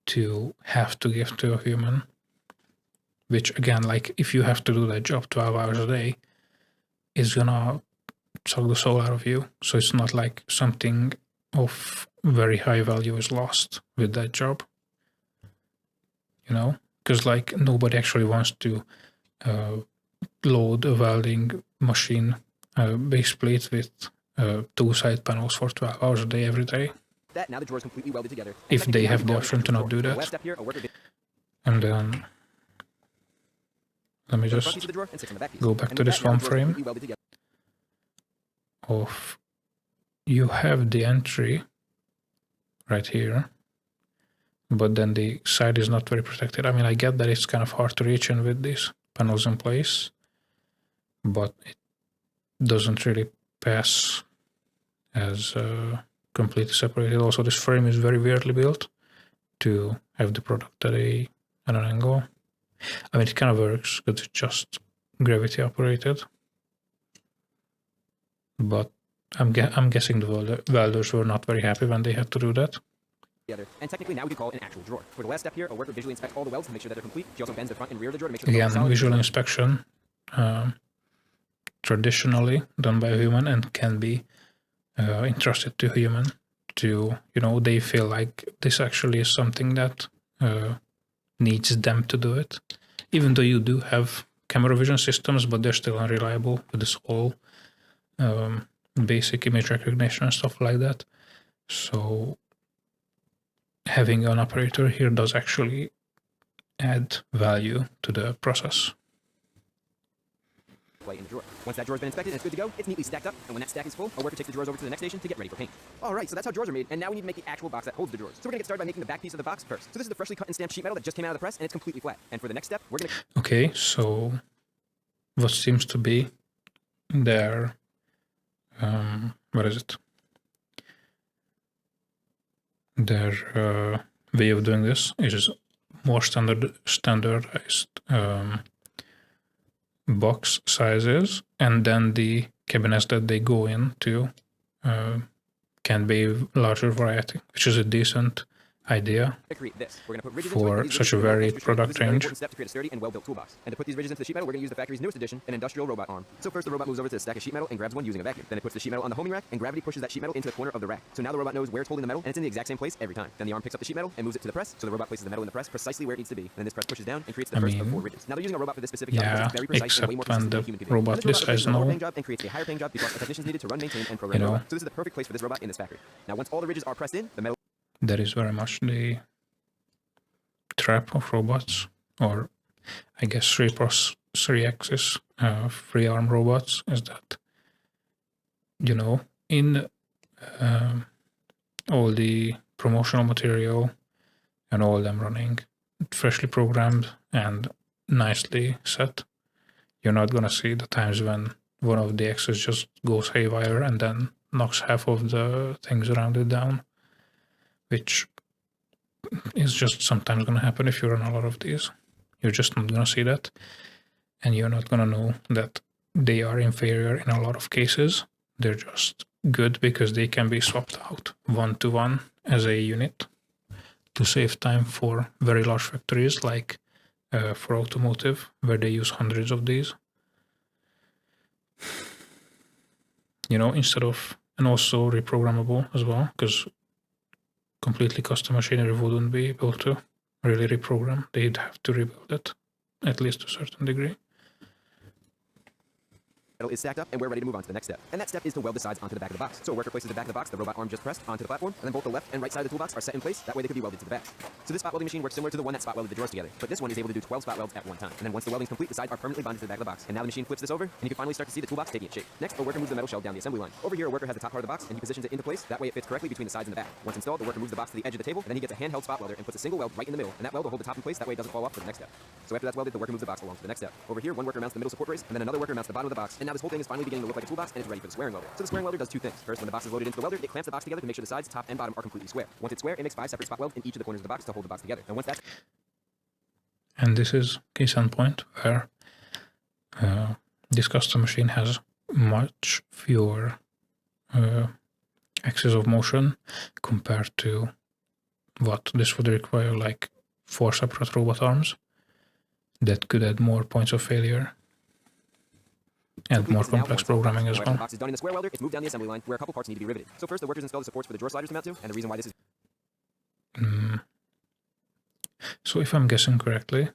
to have to give to a human. Which again, like, if you have to do that job 12 hours a day, is gonna suck the soul out of you. So it's not like something of very high value is lost with that job. You know? Because, like, nobody actually wants to load a welding machine base plate with 2 side panels for 12 hours a day every day. that, now the drawer is completely welded together. And If second, they now have you the can option to drawer. not do The that. last step here, a worker did And then let me the front piece just of the drawer and 6 on the back piece. go back And to with this that, now one the drawer is frame completely welded together. of, you have the entry right here, but then the side is not very protected. I mean, I get that it's kind of hard to reach in with these panels in place, but it doesn't really pass as completely separated. Also, this frame is very weirdly built to have the product at an angle. I mean, it kind of works because it's just gravity operated, but I'm guessing the welders were not very happy when they had to do that. Together. And technically now we could call it an actual drawer. For the last step here, a worker visually inspects all the welds to make sure that they're complete. She also bends the front and rear of the drawer to make sure Again, the solid. visual inspection, traditionally done by a human and can be entrusted to a human to, they feel like this actually is something that needs them to do it. Even though you do have camera vision systems, but they're still unreliable with this whole basic image recognition and stuff like that. So having an operator here does actually add value to the process. In the drawer. Once that drawer's been inspected and it's good to go, it's neatly stacked up, and when that stack is full, a worker takes the drawers over to the next station to get ready for paint. Alright, so that's how drawers are made, and now we need to make the actual box that holds the drawers. So we're gonna get started by making the back piece of the box first. So this is the freshly cut and stamped sheet metal that just came out of the press, and it's completely flat. And for the next step, we're gonna... Okay, so what seems to be their, what is it? Their way of doing this is more standardized box sizes, and then the cabinets that they go into can be a larger variety, which is a decent idea create this. We're gonna put ridges for into it, and these such a ridges are varied extra straight. product This is a very range. important step to create a sturdy and well-built toolbox. And to put these ridges into the sheet metal, we're gonna use the factory's newest addition, an industrial robot arm. So first the robot moves over to the stack of sheet metal and grabs one using a vacuum. Then it puts the sheet metal on the homing rack, and gravity pushes that sheet metal into the corner of the rack. So now the robot knows where it's holding the metal, and it's in the exact same place every time. Then the arm picks up the sheet metal and moves it to the press, so the robot places the metal in the press precisely where it needs to be. And then this press pushes down and creates the first of 4 ridges. Now they're using a robot for this specific job because Yeah, it's very precise and way more except when consistent than a the human could do. robot And this this replaces size a lower now, paying job and creates a higher paying job because the technicians needed to run, maintain, and program the robot. So this is the perfect place for this robot in this factory. Now once all the ridges are pressed in, the metal that is very much the trap of robots, or I guess 3-axis free arm robots, is that, in all the promotional material and all them running freshly programmed and nicely set, you're not going to see the times when one of the axes just goes haywire and then knocks half of the things around it down, which is just sometimes going to happen if you run a lot of these. You're just not going to see that, and you're not going to know that they are inferior in a lot of cases. They're just good because they can be swapped out one-to-one as a unit to save time for very large factories like for automotive, where they use hundreds of these. Instead of, and also reprogrammable as well, because completely custom machinery wouldn't be able to really reprogram. They'd have to rebuild it, at least to a certain degree. metal is stacked up, and we're ready to move on to the next step. And that step is to weld the sides onto the back of the box. So a worker places the back of the box, the robot arm just pressed, onto the platform, and then both the left and right side of the toolbox are set in place. That way they can be welded to the back. So this spot welding machine works similar to the one that spot welded the drawers together, but this one is able to do 12 spot welds at one time. And then once the welding's complete, the sides are permanently bonded to the back of the box. And now the machine flips this over, and you can finally start to see the toolbox taking its shape. Next, a worker moves the metal shell down the assembly line. Over here, a worker has the top part of the box, and he positions it into place. That way it fits correctly between the sides and the back. Once installed, the worker moves the box to the edge of the table, and then he gets a handheld spot welder and puts a single weld right in the middle, and that weld will hold the top in place. That way it doesn't fall off for the next step. So after that's welded, the worker moves the box along to the next step. Over here, one worker mounts the middle support brace, and then another worker mounts the bottom of the box. And now this whole thing is finally beginning to look like a toolbox, and it's ready for the squaring welder. So the squaring welder does two things. First, when the box is loaded into the welder, it clamps the box together to make sure the sides, top, and bottom are completely square. Once it's square, it makes 5 separate spot welds in each of the corners of the box to hold the box together. And once that's... And this is case in point where this custom machine has much fewer axes of motion compared to what this would require, like 4 separate robot arms that could add more points of failure and more complex programming as The well. box is done in the square welder, it's moved down the assembly line where a couple parts need to be riveted. So first, the workers install the supports for the drawer sliders to mount to, and the reason why this is... So if I'm guessing correctly,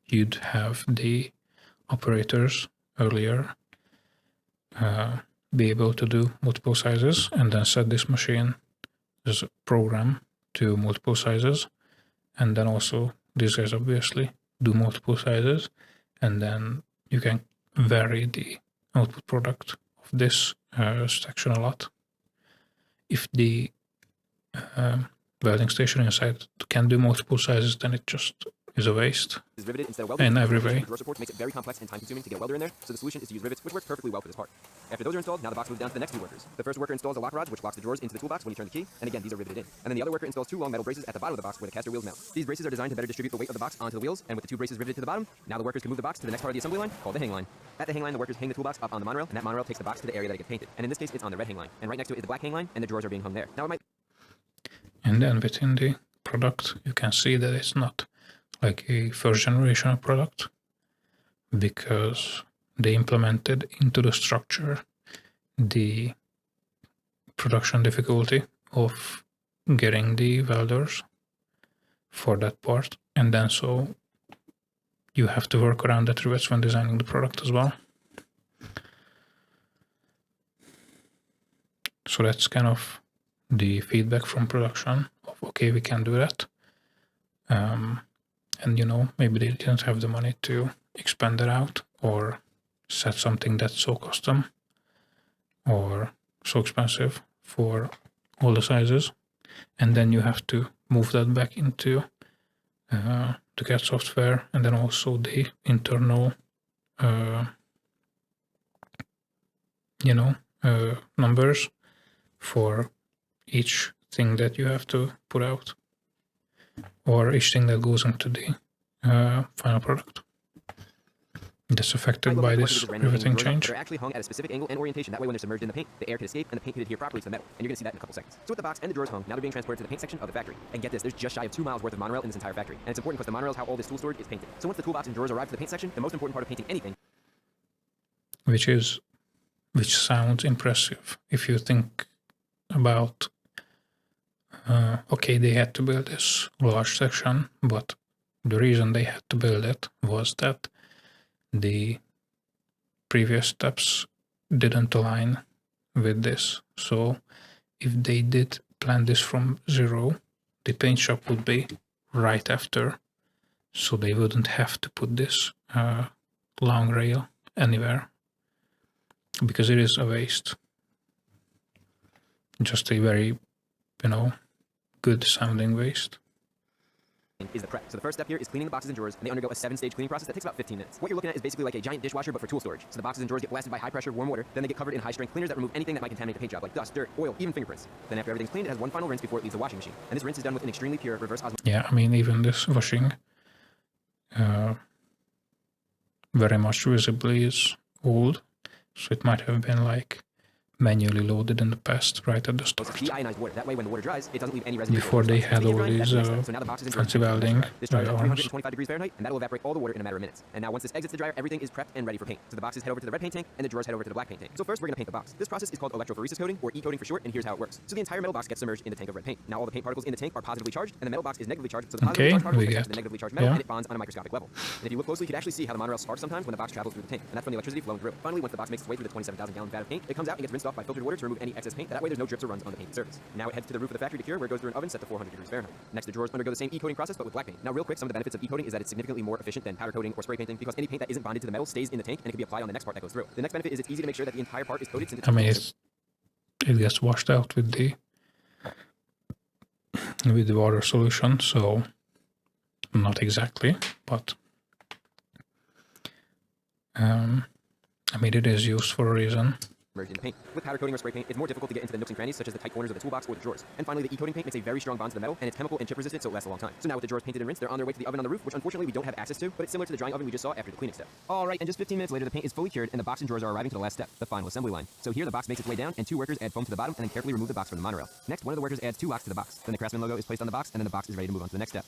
you'd have the operators earlier be able to do multiple sizes and then set this machine as a program to multiple sizes, and then also these guys obviously do multiple sizes, and then you can vary the output product of this section a lot. If the welding station inside can do multiple sizes, then it just is a waste is riveted instead of welded. in every The way. drawer support makes it very complex and time-consuming to get a welder in there, so the solution is to use rivets, which works perfectly well for this part. After those are installed, now the box moves down to the next two workers. The first worker installs a lock rod, which locks the drawers into the toolbox when you turn the key, and again, these are riveted in. And then the other worker installs two long metal braces at the bottom of the box where the caster wheels mount. These braces are designed to better distribute the weight of the box onto the wheels, and with the two braces riveted to the bottom, now the workers can move the box to the next part of the assembly line, called the hang line. At the hang line, the workers hang the toolbox up on the monorail, and that monorail takes the box to the area that it gets painted. And in this case, it's on the red hang line. And right next to it is the black hang line, and the drawers are being hung there. Now it might... And then within the product, you can see that it's not like a first generation product, because they implemented into the structure the production difficulty of getting the welders for that part, and then so you have to work around that rivets when designing the product as well. So that's kind of the feedback from production of, okay, we can do that. And you know, maybe they didn't have the money to expand it out or set something that's so custom or so expensive for all the sizes. And then you have to move that back into the CAD software, and then also the internal, numbers for each thing that you have to put out, or each thing that goes into the final product. That's affected by this riveting change. They're actually hung at a specific angle and orientation. That way when they're submerged in the paint, the air can escape and the paint can adhere properly to the metal. And you're going to see that in a couple seconds. So with the box and the drawers hung, now they're being transported to the paint section of the factory. And get this, there's just shy of 2 miles worth of monorail in this entire factory. And it's important because the monorail is how all this tool storage is painted. So once the toolbox and drawers arrive to the paint section, the most important part of painting anything, which sounds impressive if you think about, okay, they had to build this large section, but the reason they had to build it was that the previous steps didn't align with this. So if they did plan this from zero, the paint shop would be right after, so they wouldn't have to put this long rail anywhere, because it is a waste. Just a very, good sounding waste. is the prep. So the first step here is cleaning the boxes and drawers, and they undergo a 7-stage cleaning process that takes about 15 minutes. What you're looking at is basically like a giant dishwasher, but for tool storage. So the boxes and drawers get blasted by high pressure, warm water, then they get covered in high strength cleaners that remove anything that might contaminate the paint job, like dust, dirt, oil, even fingerprints. Then after everything's cleaned, it has one final rinse before it leaves the washing machine. And this rinse is done with an extremely pure reverse osmosis. Yeah, I mean, even this washing very much visibly is old, so it might have been like manually loaded in the past, right at the start. Deionized water. That way, when the water dries, it doesn't leave any residue. Before they had all these fancy welding this dries at arms. 325 degrees Fahrenheit, and that will evaporate all the water in a matter of minutes. And now once this exits the dryer, everything is prepped and ready for paint. So the boxes head over to the red paint tank, and the drawers head over to the black paint tank. So first, we're going to paint the box. This process is called electrophoresis coating, or E-coating for short, and here's how it works. So the entire metal box gets submerged in the tank of red paint. Now all the paint particles in the tank are positively charged, and the metal box is negatively charged, so the positively charged particles attach to the negatively charged metal, and it bonds on a microscopic level. And if you look closely, you can actually see how the monorail sparks sometimes when the box travels through the tank, and that's from the electricity flowing through it. Finally, once the box makes its way through the 27,000-gallon vat of paint, it comes out and gets rinsed off by filtered water to remove any excess paint. That way there's no drips or runs on the painted surface. Now it heads to the roof of the factory to cure, where it goes through an oven set to 400 degrees Fahrenheit. Next, the drawers undergo the same E-coating process, but with black paint. Now real quick, some of the benefits of E-coating is that it's significantly more efficient than powder coating or spray painting, because any paint that isn't bonded to the metal stays in the tank and it can be applied on the next part that goes through. The next benefit is it's easy to make sure that the entire part is coated since it's it gets washed out with the water solution, so not exactly, but it is used for a reason. In paint. With powder coating or spray paint, it's more difficult to get into the nooks and crannies, such as the tight corners of the toolbox or the drawers. And finally, the E-coating paint makes a very strong bond to the metal, and it's chemical and chip resistant, so it lasts a long time. So now with the drawers painted and rinsed, they're on their way to the oven on the roof, which unfortunately we don't have access to, but it's similar to the drying oven we just saw after the cleaning step. Alright, and just 15 minutes later, the paint is fully cured, and the box and drawers are arriving to the last step, the final assembly line. So here the box makes its way down, and 2 workers add foam to the bottom, and then carefully remove the box from the monorail. Next, one of the workers adds 2 locks to the box. Then the Craftsman logo is placed on the box, and then the box is ready to move on to the next step.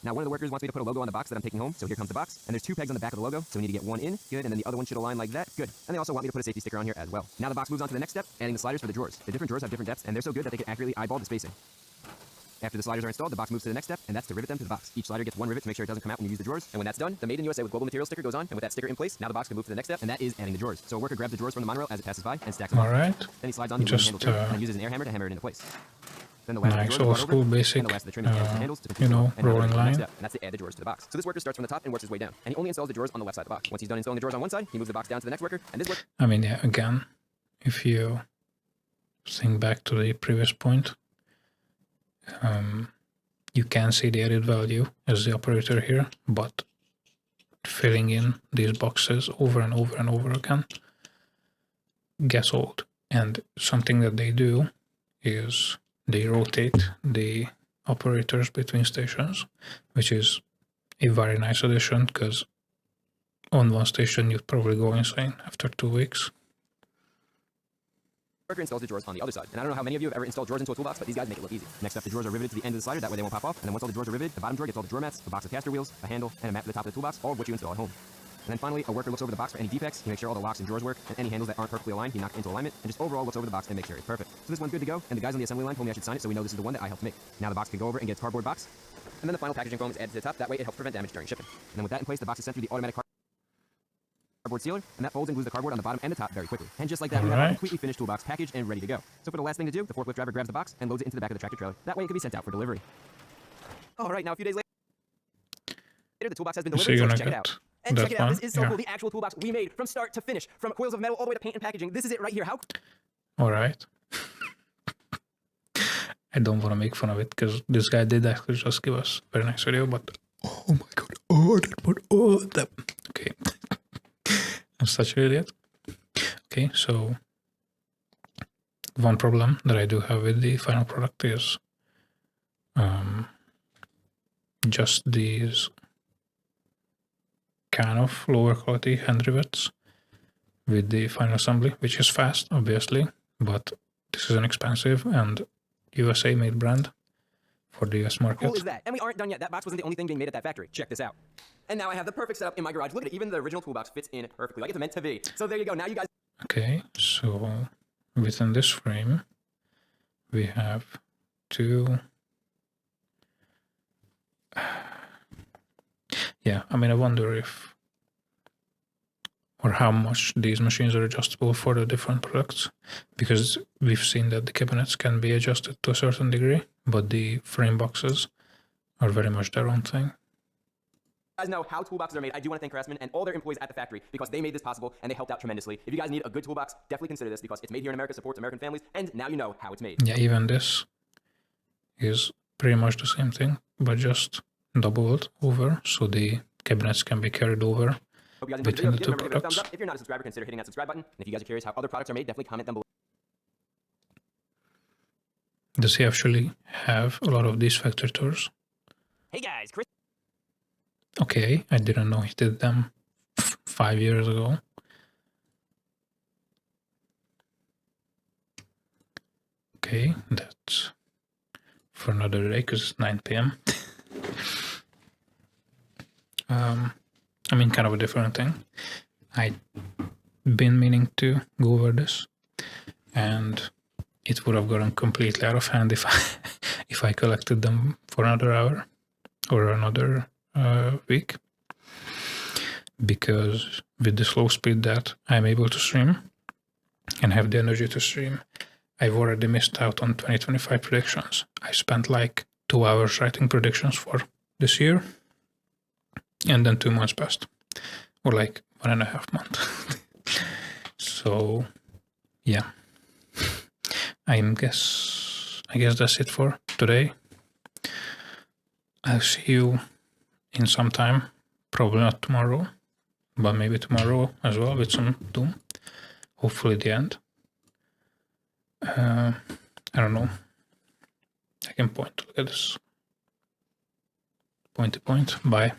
Now one of the workers wants me to put a logo on the box that I'm taking home, so here comes the box, and there's 2 pegs on the back of the logo, so we need to get one in, good, and then the other one should align like that, good. And they also want me to put a safety sticker on here as well. Now the box moves on to the next step, adding the sliders for the drawers. The different drawers have different depths, and they're so good that they can accurately eyeball the spacing. After the sliders are installed, the box moves to the next step, and that's to rivet them to the box. Each slider gets 1 rivet to make sure it doesn't come out when you use the drawers, and when that's done, the Made in USA with Global Materials sticker goes on, and with that sticker in place, now the box can move to the next step, and that is adding the drawers. So a worker grabs the drawers from the monorail as it passes by and stacks them up. Alright. Then he slides on the aluminum handle trim, and uses an air hammer to hammer it into place. Then the last Nice of the drawers old go school over, basic, and the last of the trim adds the handles to complete the and now rolling the next line. step, and that's to add the drawers to the box. So this worker starts from the top and works his way down, and he only installs the drawers on the left side of the box. Once he's done installing the drawers on one side, he moves the box down to the next worker, and this worker... Again, if you think back to the previous point, you can see the added value as the operator here, but filling in these boxes over and over and over again gets old. And something that they do is they rotate the operators between stations, which is a very nice addition, because on one station you'd probably go insane after 2 weeks. Worker installs the drawers on the other side. And I don't know how many of you have ever installed drawers into a toolbox, but these guys make it look easy. Next up, the drawers are riveted to the end of the slider, that way they won't pop off. And then once all the drawers are riveted, the bottom drawer gets all the drawer mats, a box of caster wheels, a handle, and a mat for the top of the toolbox, all of which you install at home. And then finally, a worker looks over the box for any defects. He makes sure all the locks and drawers work, and any handles that aren't perfectly aligned, he knocks into alignment, and just overall looks over the box and makes sure it's perfect. So this one's good to go, and the guys on the assembly line told me I should sign it, so we know this is the one that I helped make. Now the box can go over and get its cardboard box. And then the final packaging foam is added to the top, that way it helps prevent damage during shipping. And then with that in place, the box is sent through the automatic cardboard sealer, and that folds and glues the cardboard on the bottom and the top very quickly. And just like that, we have a completely finished toolbox packaged and ready to go. So for the last thing to do, the forklift driver grabs the box and loads it into the back of the tractor trailer. That way it can be sent out for delivery. Alright, now a few days later, the toolbox has been delivered, so let's check it out. And check it out, this is so cool, the actual toolbox we made from start to finish, from coils of metal all the way to paint and packaging. This is it right here. How? Alright. I don't want to make fun of it, because this guy did actually just give us a very nice video, but oh my god, that. Okay. I'm such an idiot. Okay, so one problem that I do have with the final product is just these kind of lower quality hand rivets with the final assembly, which is fast, obviously, but this is an expensive and USA made brand for the US market. How cool is that? And we aren't done yet. That box wasn't the only thing being made at that factory. Check this out. And now I have the perfect setup in my garage. Look at it. Even the original toolbox fits in perfectly, like it's meant to be. So there you go. Now you guys. Okay, so within this frame, we have two. Yeah, I mean, I wonder if or how much these machines are adjustable for the different products, because we've seen that the cabinets can be adjusted to a certain degree, but the frame boxes are very much their own thing. You guys know how toolboxes are made. I do want to thank Craftsman and all their employees at the factory, because they made this possible and they helped out tremendously. If you guys need a good toolbox, definitely consider this, because it's made here in America, supports American families, and now you know how it's made. Yeah, even this is pretty much the same thing, but just doubled over, so the cabinets can be carried over Hope you guys enjoyed the between video. the If two you remember, give it a thumbs products. up. If you're not a subscriber, consider hitting that subscribe button. And if you guys are curious how other products are made, definitely comment down below. Does he actually have a lot of these factory tours? Hey guys, Chris. Okay, I didn't know he did them 5 years ago. Okay, that's for another day because it's 9 p.m. I mean, kind of a different thing. I've been meaning to go over this, and it would have gotten completely out of hand if I collected them for another hour or another week, because with the slow speed that I'm able to stream and have the energy to stream, I've already missed out on 2025 predictions. I spent like 2 hours writing predictions for this year, and then 2 months passed, or like 1.5 months. So yeah, I guess that's it for today. I'll see you in some time, probably not tomorrow, but maybe tomorrow as well with some Doom, hopefully the end. I don't know, I can point, look at this, pointy point, bye.